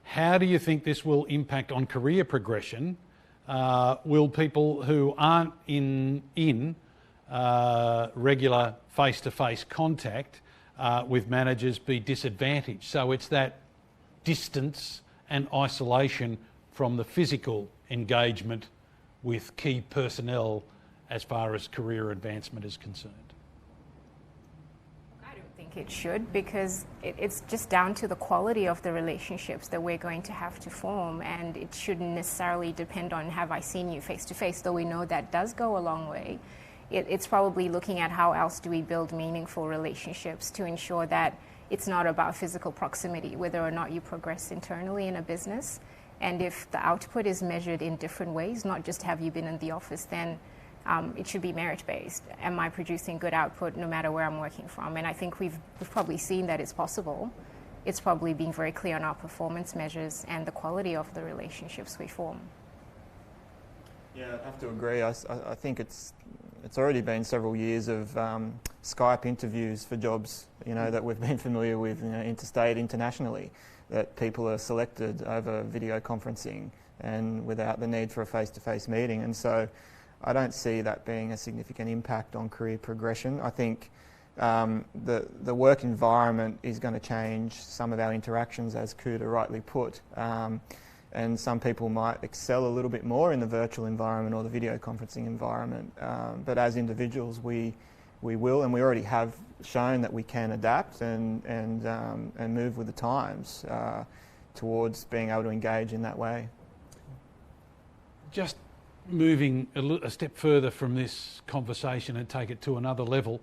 how do you think this will impact on career progression? Will people who aren't in regular face-to-face contact with managers be disadvantaged? So it's that distance and isolation from the physical engagement with key personnel as far as career advancement is concerned. I don't think think it should, because it's just down to the quality of the relationships that we're going to have to form, and it shouldn't necessarily depend on have I seen you face to face, though we know that does go a long way. It's probably looking at how else do we build meaningful relationships to ensure that it's not about physical proximity, whether or not you progress internally in a business. And if the output is measured in different ways, not just have you been in the office, then it should be merit-based. Am I producing good output no matter where I'm working from? And I think we've probably seen that it's possible. It's probably being very clear on our performance measures and the quality of the relationships we form. Yeah, I have to agree. I think it's already been several years of Skype interviews for jobs, that we've been familiar with, interstate, internationally, that people are selected over video conferencing and without the need for a face-to-face meeting. And so I don't see that being a significant impact on career progression. I think the work environment is going to change some of our interactions, as Kuda rightly put. And some people might excel a little bit more in the virtual environment or the video conferencing environment. But as individuals, we will, and we already have shown that we can adapt and move with the times towards being able to engage in that way. Just moving a step further from this conversation and take it to another level,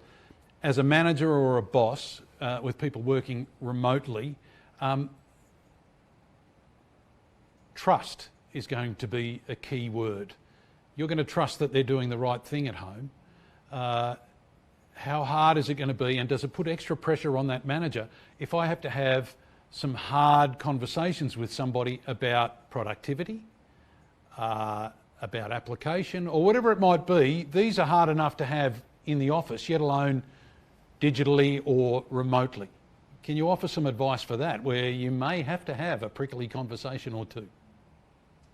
as a manager or a boss with people working remotely, trust is going to be a key word. You're going to trust that they're doing the right thing at home. How hard is it going to be, and does it put extra pressure on that manager if I have to have some hard conversations with somebody about productivity, about application, or whatever it might be? These are hard enough to have in the office, yet alone digitally or remotely. Can you offer some advice for that, where you may have to have a prickly conversation or two?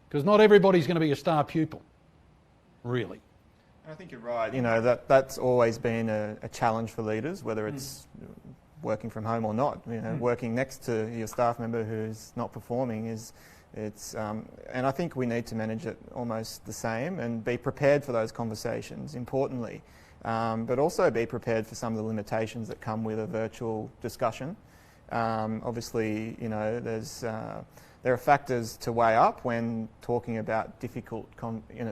Because not everybody's going to be a star pupil, really. I think you're right. That's always been a challenge for leaders, whether it's working from home or not. Working next to your staff member who's not performing and I think we need to manage it almost the same and be prepared for those conversations, importantly, but also be prepared for some of the limitations that come with a virtual discussion. Obviously, there are factors to weigh up when talking about difficult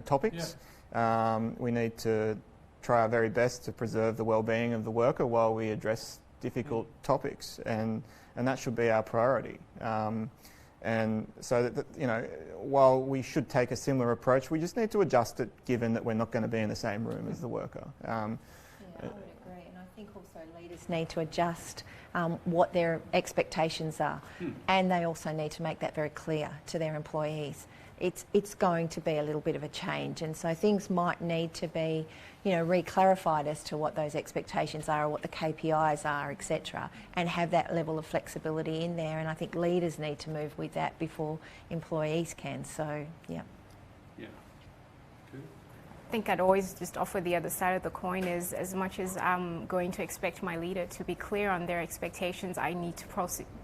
topics. Yeah. We need to try our very best to preserve the well-being of the worker while we address difficult topics, and that should be our priority. And so that, while we should take a similar approach, we just need to adjust it, given that we're not going to be in the same room as the worker. I would agree, and I think also leaders need to adjust what their expectations are, and they also need to make that very clear to their employees. It's going to be a little bit of a change, and so things might need to be, re-clarified as to what those expectations are, or what the KPIs are, etc., and have that level of flexibility in there. And I think leaders need to move with that before employees can. So, yeah. Yeah. Good. I think I'd always just offer the other side of the coin is, as much as I'm going to expect my leader to be clear on their expectations, I need to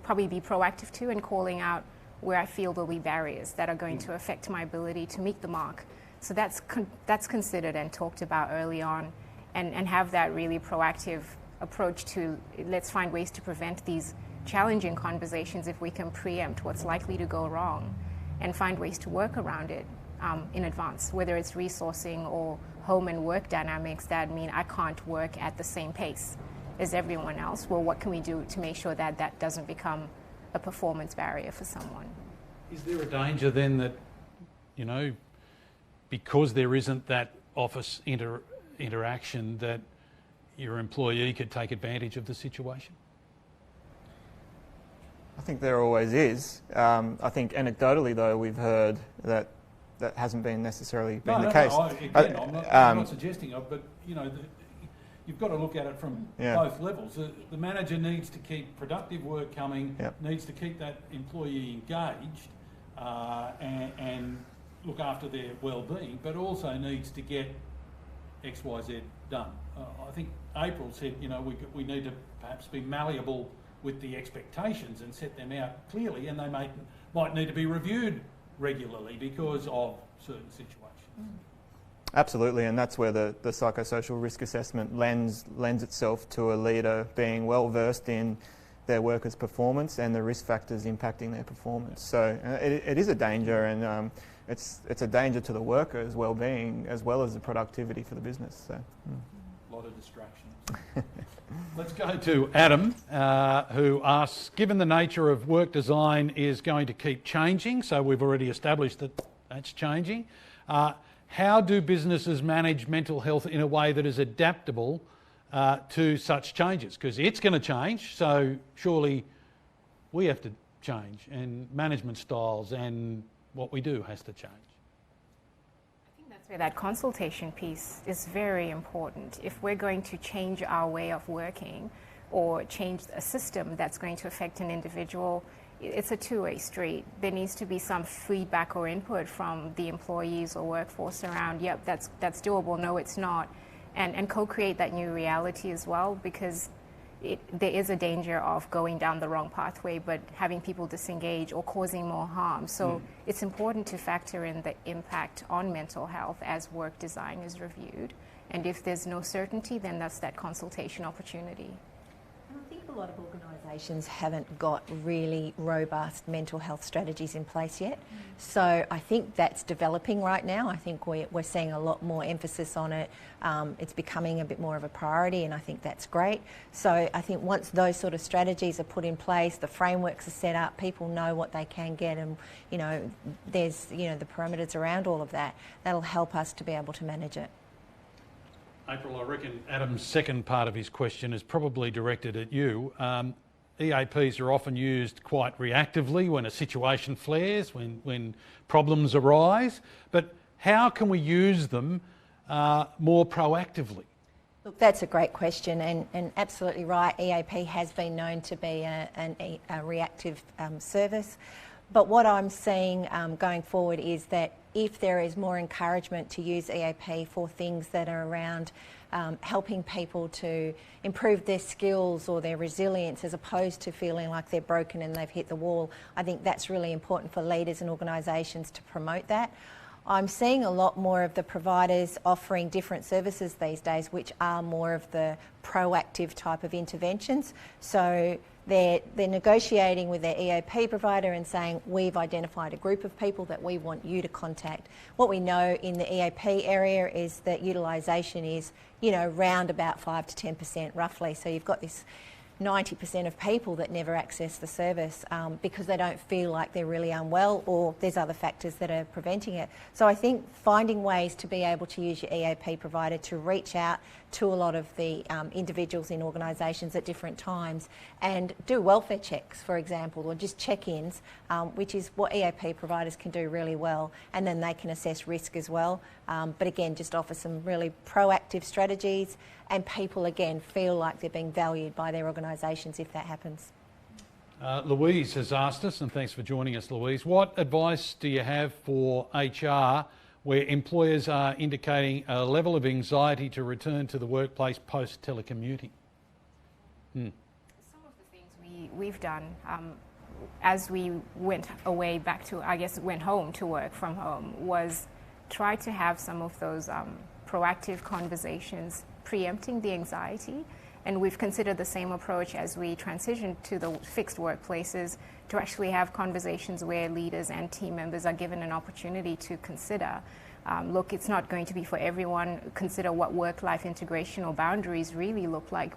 probably be proactive too in calling out where I feel there'll be barriers that are going to affect my ability to meet the mark. So that's considered and talked about early on, and have that really proactive approach to let's find ways to prevent these challenging conversations if we can preempt what's likely to go wrong, and find ways to work around it in advance, whether it's resourcing or home and work dynamics that mean I can't work at the same pace as everyone else. Well, what can we do to make sure that that doesn't become a performance barrier for someone? Is there a danger then that, because there isn't that office interaction, that your employee could take advantage of the situation? I think there always is. I think anecdotally, though, we've heard that hasn't been necessarily been the case. I'm not suggesting it, but you've got to look at it from both levels. The manager needs to keep productive work coming, needs to keep that employee engaged, and look after their well-being, but also needs to get X, Y, Z done. I think April said, we need to perhaps be malleable with the expectations and set them out clearly, and they might need to be reviewed regularly because of certain situations. Absolutely, and that's where the psychosocial risk assessment lends itself to a leader being well versed in their workers' performance and the risk factors impacting their performance. So it is a danger, and it's a danger to the workers' well-being as well as the productivity for the business. So, A lot of distractions. Let's go to Adam, who asks, given the nature of work design is going to keep changing, so we've already established that that's changing, how do businesses manage mental health in a way that is adaptable to such changes? Because it's going to change, so surely we have to change, and management styles and what we do has to change. I think that's where that consultation piece is very important. If we're going to change our way of working or change a system that's going to affect an individual, it's a two-way street. There needs to be some feedback or input from the employees or workforce around, yep, that's doable, no it's not, and co-create that new reality as well, because there is a danger of going down the wrong pathway but having people disengage or causing more harm. So it's important to factor in the impact on mental health as work design is reviewed, and if there's no certainty, then that's that consultation opportunity. I think a lot of organisations haven't got really robust mental health strategies in place yet. So I think that's developing right now. I think we're seeing a lot more emphasis on it. It's becoming a bit more of a priority, and I think that's great. So I think once those sort of strategies are put in place, the frameworks are set up, people know what they can get, and there's the parameters around all of that. That'll help us to be able to manage it. April, I reckon Adam's second part of his question is probably directed at you. EAPs are often used quite reactively when a situation flares, when problems arise, but how can we use them more proactively? Look, that's a great question, and absolutely right. EAP has been known to be a reactive service. But what I'm seeing going forward is that if there is more encouragement to use EAP for things that are around helping people to improve their skills or their resilience, as opposed to feeling like they're broken and they've hit the wall, I think that's really important for leaders and organisations to promote that. I'm seeing a lot more of the providers offering different services these days, which are more of the proactive type of interventions. So they're negotiating with their EAP provider and saying, we've identified a group of people that we want you to contact. What we know in the EAP area is that utilisation is, round about 5 to 10% roughly. So you've got this 90% of people that never access the service because they don't feel like they're really unwell, or there's other factors that are preventing it. So I think finding ways to be able to use your EAP provider to reach out to a lot of the individuals in organisations at different times and do welfare checks, for example, or just check-ins, which is what EAP providers can do really well, and then they can assess risk as well. But again, just offer some really proactive strategies, and people again feel like they're being valued by their organisations if that happens. Louise has asked us, and thanks for joining us, Louise. What advice do you have for HR where employers are indicating a level of anxiety to return to the workplace post-telecommuting? Some of the things we've done as we went home to work from home was try to have some of those proactive conversations preempting the anxiety. And we've considered the same approach as we transition to the fixed workplaces, to actually have conversations where leaders and team members are given an opportunity to consider, look, it's not going to be for everyone. Consider what work-life integration or boundaries really look like,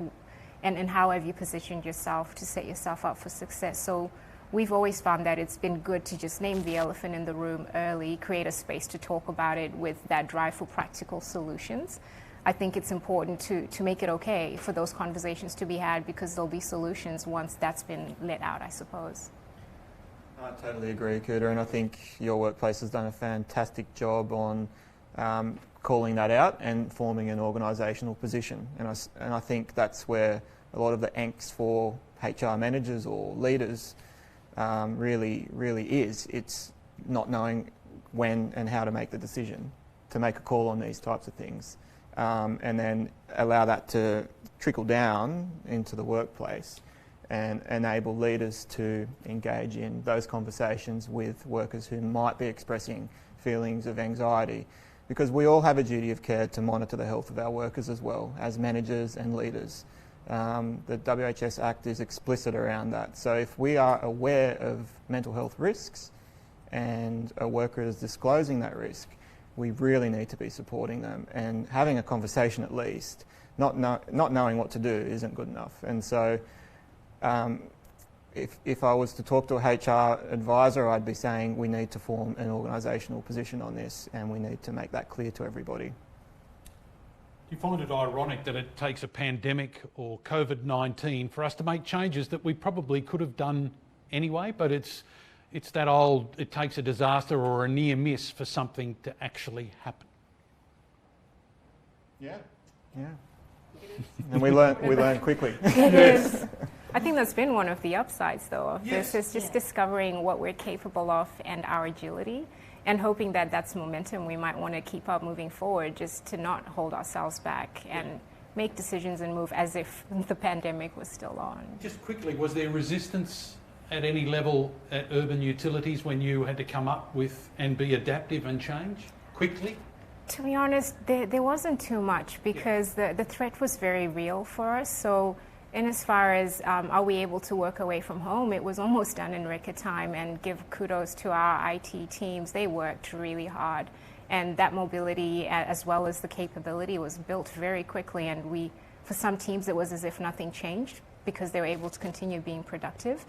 and how have you positioned yourself to set yourself up for success. So we've always found that it's been good to just name the elephant in the room early, create a space to talk about it with that drive for practical solutions. I think it's important to make it okay for those conversations to be had, because there'll be solutions once that's been let out, I suppose. I totally agree, Kuda, and I think your workplace has done a fantastic job on calling that out and forming an organisational position. And I think that's where a lot of the angst for HR managers or leaders really is. It's not knowing when and how to make the decision to make a call on these types of things. And then allow that to trickle down into the workplace and enable leaders to engage in those conversations with workers who might be expressing feelings of anxiety because we all have a duty of care to monitor the health of our workers as well, as managers and leaders. The WHS Act is explicit around that. So if we are aware of mental health risks and a worker is disclosing that risk, we really need to be supporting them and having a conversation at least. Not knowing what to do isn't good enough. And so if I was to talk to a HR advisor, I'd be saying we need to form an organisational position on this and we need to make that clear to everybody. Do you find it ironic that it takes a pandemic or COVID-19 for us to make changes that we probably could have done anyway, but it's that old, it takes a disaster or a near miss for something to actually happen? Yeah. And we learn quickly. Yes. I think that's been one of the upsides, though, of this, is just discovering what we're capable of and our agility, and hoping that that's momentum we might want to keep up moving forward, just to not hold ourselves back and make decisions and move as if the pandemic was still on. Just quickly, was there resistance at any level at Urban Utilities when you had to come up with and be adaptive and change quickly? To be honest, there wasn't too much, because the threat was very real for us. So in as far as are we able to work away from home, it was almost done in record time, and give kudos to our IT teams. They worked really hard, and that mobility as well as the capability was built very quickly, and for some teams it was as if nothing changed because they were able to continue being productive.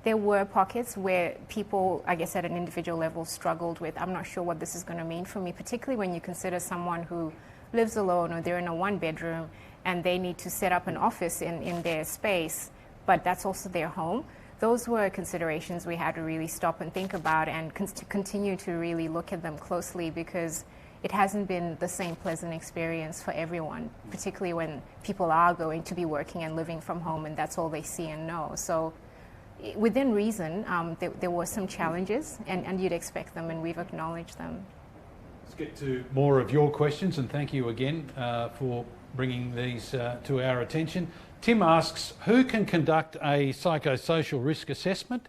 There were pockets where people, I guess at an individual level, struggled with, I'm not sure what this is going to mean for me, particularly when you consider someone who lives alone or they're in a one-bedroom and they need to set up an office in their space, but that's also their home. Those were considerations we had to really stop and think about, and continue to really look at them closely, because it hasn't been the same pleasant experience for everyone, particularly when people are going to be working and living from home and that's all they see and know. So within reason, there were some challenges, and you'd expect them, and we've acknowledged them. Let's get to more of your questions, and thank you again for bringing these to our attention. Tim asks, who can conduct a psychosocial risk assessment,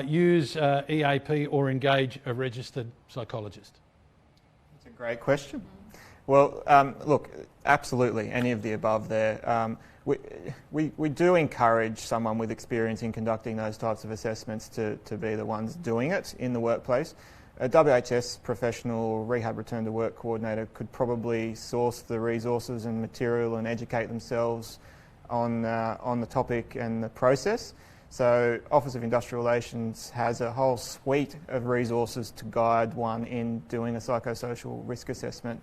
use EAP or engage a registered psychologist? That's a great question. Well, look, absolutely, any of the above there. We do encourage someone with experience in conducting those types of assessments to be the ones doing it in the workplace. A WHS professional rehab return to work coordinator could probably source the resources and material and educate themselves on the topic and the process. So Office of Industrial Relations has a whole suite of resources to guide one in doing a psychosocial risk assessment.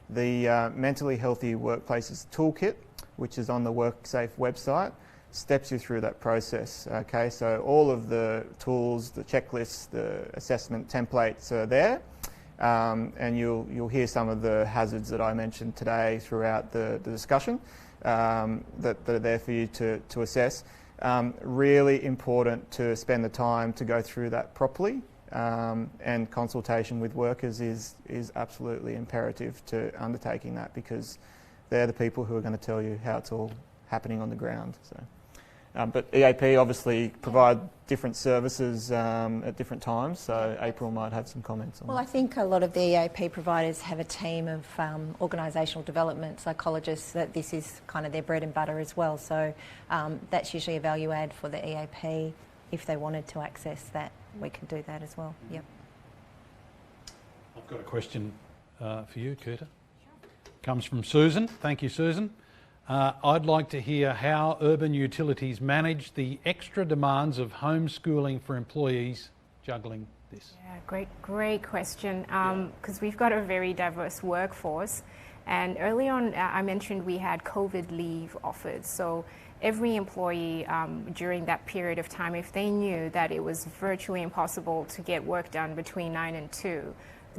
The Mentally Healthy Workplaces Toolkit, which is on the WorkSafe website, steps you through that process. Okay, so all of the tools, the checklists, the assessment templates are there, and you'll hear some of the hazards that I mentioned today throughout the discussion that are there for you to assess. Really important to spend the time to go through that properly, and consultation with workers is absolutely imperative to undertaking that, because they're the people who are going to tell you how it's all happening on the ground. So. But EAP obviously provide different services at different times, so April might have some comments on that. Well, I think a lot of the EAP providers have a team of organisational development psychologists that this is kind of their bread and butter as well. So that's usually a value add for the EAP. If they wanted to access that, we can do that as well. Yep. I've got a question for you, Kuda. Comes from Susan. Thank you, Susan. I'd like to hear how Urban Utilities manage the extra demands of homeschooling for employees juggling this. Yeah, great question, because we've got a very diverse workforce. And early on, I mentioned we had COVID leave offered. So every employee during that period of time, if they knew that it was virtually impossible to get work done between 9 and 2,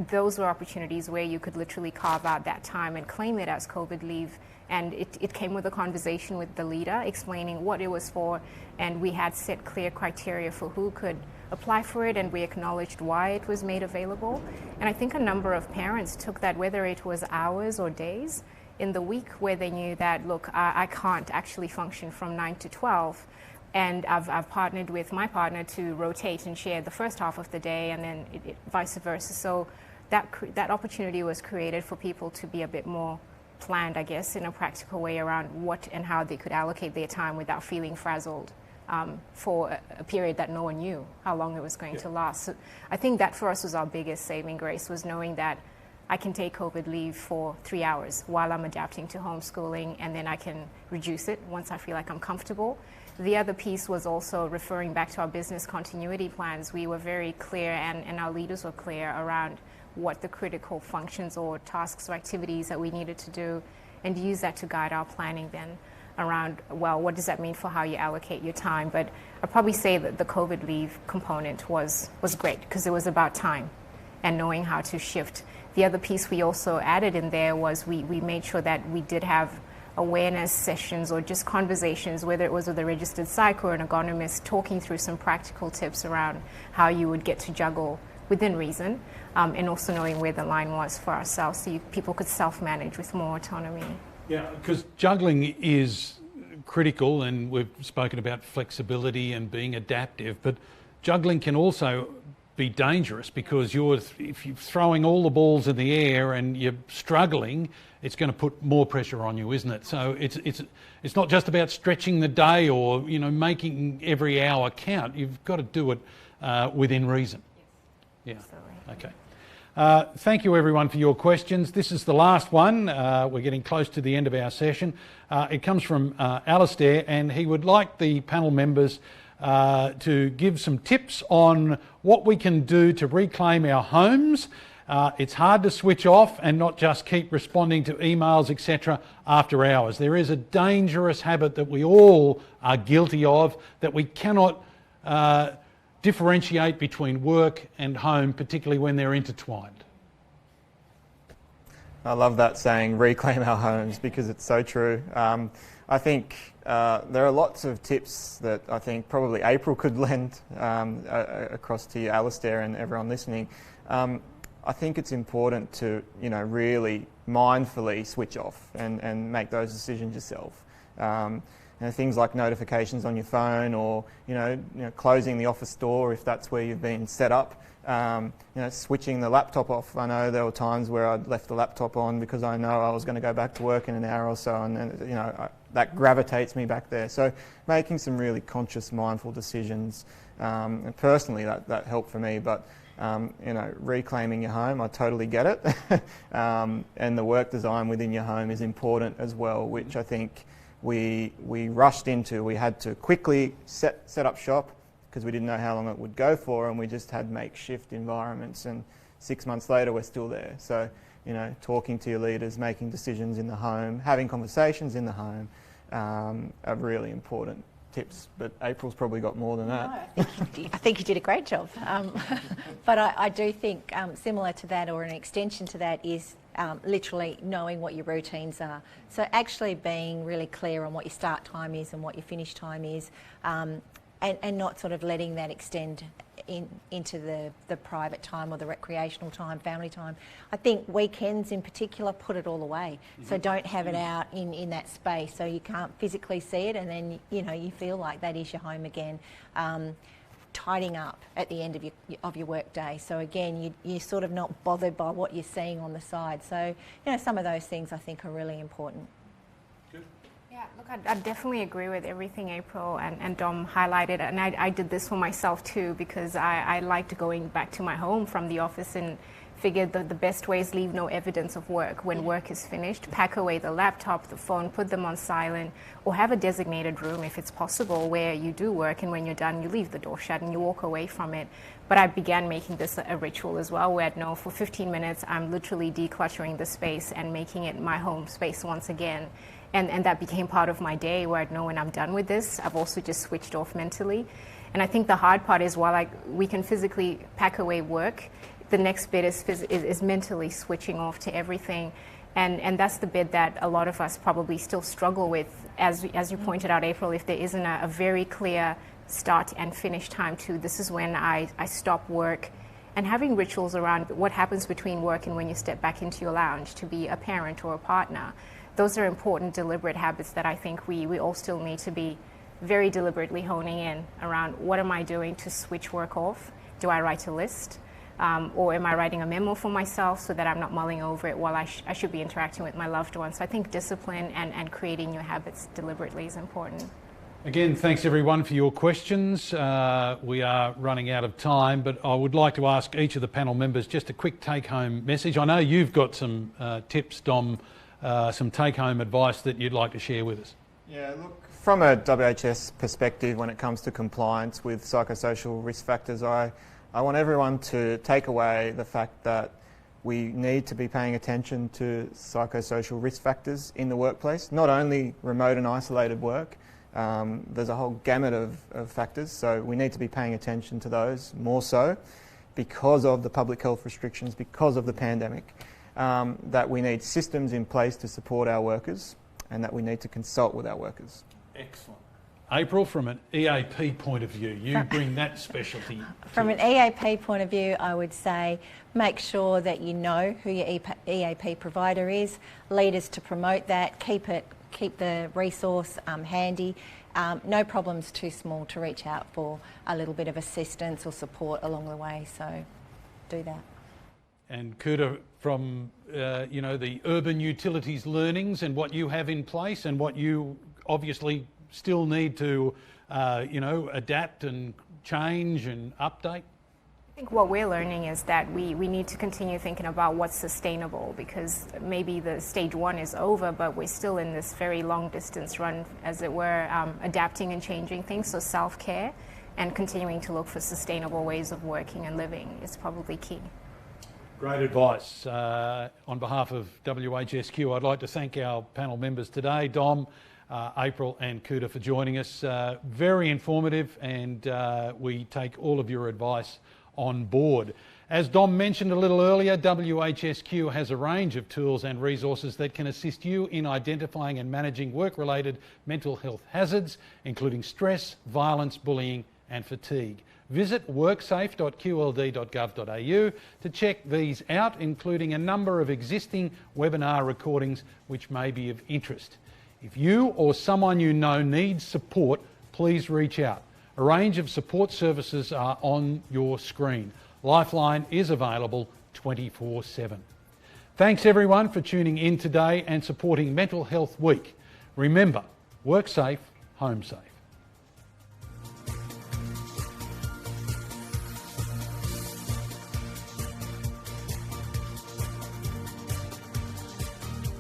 those were opportunities where you could literally carve out that time and claim it as COVID leave. And it came with a conversation with the leader explaining what it was for, and we had set clear criteria for who could apply for it, and we acknowledged why it was made available. And I think a number of parents took that, whether it was hours or days in the week, where they knew that, look, I can't actually function from 9 to 12, and I've partnered with my partner to rotate and share the first half of the day, and then vice versa. So that opportunity was created for people to be a bit more planned, I guess, in a practical way around what and how they could allocate their time without feeling frazzled for a period that no one knew how long it was going to last. So I think that for us was our biggest saving grace, was knowing that I can take COVID leave for 3 hours while I'm adapting to homeschooling, and then I can reduce it once I feel like I'm comfortable. The other piece was also referring back to our business continuity plans. We were very clear, and our leaders were clear around what the critical functions or tasks or activities that we needed to do, and use that to guide our planning then around, well, what does that mean for how you allocate your time? But I'd probably say that the COVID leave component was great, because it was about time and knowing how to shift. The other piece we also added in there was we made sure that we did have awareness sessions or just conversations, whether it was with a registered psych or an ergonomist, talking through some practical tips around how you would get to juggle within reason, and also knowing where the line was for ourselves, so people could self-manage with more autonomy. Yeah, because juggling is critical, and we've spoken about flexibility and being adaptive, but juggling can also be dangerous, because if you're throwing all the balls in the air and you're struggling, it's going to put more pressure on you, isn't it? So it's not just about stretching the day or making every hour count. You've got to do it within reason. Yeah. Absolutely. Okay. Thank you everyone for your questions. This is the last one. We're getting close to the end of our session. It comes from Alistair, and he would like the panel members to give some tips on what we can do to reclaim our homes. It's hard to switch off and not just keep responding to emails, etc. after hours. There is a dangerous habit that we all are guilty of, that we cannot differentiate between work and home, particularly when they're intertwined. I love that saying, reclaim our homes, because it's so true. I think there are lots of tips that I think probably April could lend across to you, Alistair, and everyone listening. I think it's important to really mindfully switch off and make those decisions yourself. Things like notifications on your phone, or closing the office door if that's where you've been set up. Switching the laptop off. I know there were times where I'd left the laptop on because I know I was going to go back to work in an hour or so, and that gravitates me back there. So making some really conscious, mindful decisions. And personally, that helped for me. But reclaiming your home, I totally get it. And the work design within your home is important as well, which I think we rushed into. We had to quickly set up shop, because we didn't know how long it would go for, and we just had makeshift environments, and 6 months later we're still there. So, talking to your leaders, making decisions in the home, having conversations in the home are really important tips. But April's probably got more than that. No, I think you did a great job. But I do think similar to that, or an extension to that, is literally knowing what your routines are. So actually being really clear on what your start time is and what your finish time is, and not sort of letting that extend into the private time or the recreational time, family time. I think weekends in particular, put it all away. Mm-hmm. So don't have it out in that space, so you can't physically see it, and then you feel like that is your home again. Tidying up at the end of your work day. So again, you're sort of not bothered by what you're seeing on the side. So some of those things I think are really important. Yeah, look, I definitely agree with everything April and Dom highlighted, and I did this for myself too, because I liked going back to my home from the office, and figured that the best way is leave no evidence of work. When work is finished, pack away the laptop, the phone, put them on silent, or have a designated room if it's possible where you do work, and when you're done you leave the door shut and you walk away from it. But I began making this a ritual as well, where I'd know for 15 minutes I'm literally decluttering the space and making it my home space once again. And that became part of my day, where I'd know when I'm done with this, I've also just switched off mentally. And I think the hard part is, while we can physically pack away work, the next bit is mentally switching off to everything. And that's the bit that a lot of us probably still struggle with, as you pointed out, April, if there isn't a very clear start and finish time to, this is when I stop work. And having rituals around what happens between work and when you step back into your lounge to be a parent or a partner. Those are important, deliberate habits that I think we all still need to be very deliberately honing in around. What am I doing to switch work off? Do I write a list? or am I writing a memo for myself so that I'm not mulling over it while I should be interacting with my loved ones? So I think discipline and creating new habits deliberately is important. Again, thanks everyone for your questions. We are running out of time, but I would like to ask each of the panel members just a quick take-home message. I know you've got some tips, Dom, some take-home advice that you'd like to share with us. Yeah, look, from a WHS perspective, when it comes to compliance with psychosocial risk factors, I want everyone to take away the fact that we need to be paying attention to psychosocial risk factors in the workplace, not only remote and isolated work. There's a whole gamut of factors, so we need to be paying attention to those more so because of the public health restrictions, because of the pandemic, that we need systems in place to support our workers and that we need to consult with our workers. Excellent. April, from an EAP point of view, you bring that specialty. From an EAP point of view, I would say make sure that you know who your EAP provider is, leaders to promote that, keep the resource handy. No problem's too small to reach out for a little bit of assistance or support along the way, so do that. And Kuda, from the urban utilities learnings and what you have in place and what you obviously still need to adapt and change and update? I think what we're learning is that we need to continue thinking about what's sustainable, because maybe the stage one is over, but we're still in this very long distance run, as it were, adapting and changing things. So self-care and continuing to look for sustainable ways of working and living is probably key. Great advice. On behalf of WHSQ, I'd like to thank our panel members today, Dom, April and Kuda, for joining us. Very informative, and we take all of your advice on board. As Dom mentioned a little earlier, WHSQ has a range of tools and resources that can assist you in identifying and managing work-related mental health hazards, including stress, violence, bullying and fatigue. Visit worksafe.qld.gov.au to check these out, including a number of existing webinar recordings which may be of interest. If you or someone you know needs support, please reach out. A range of support services are on your screen. Lifeline is available 24/7. Thanks everyone for tuning in today and supporting Mental Health Week. Remember, work safe, home safe.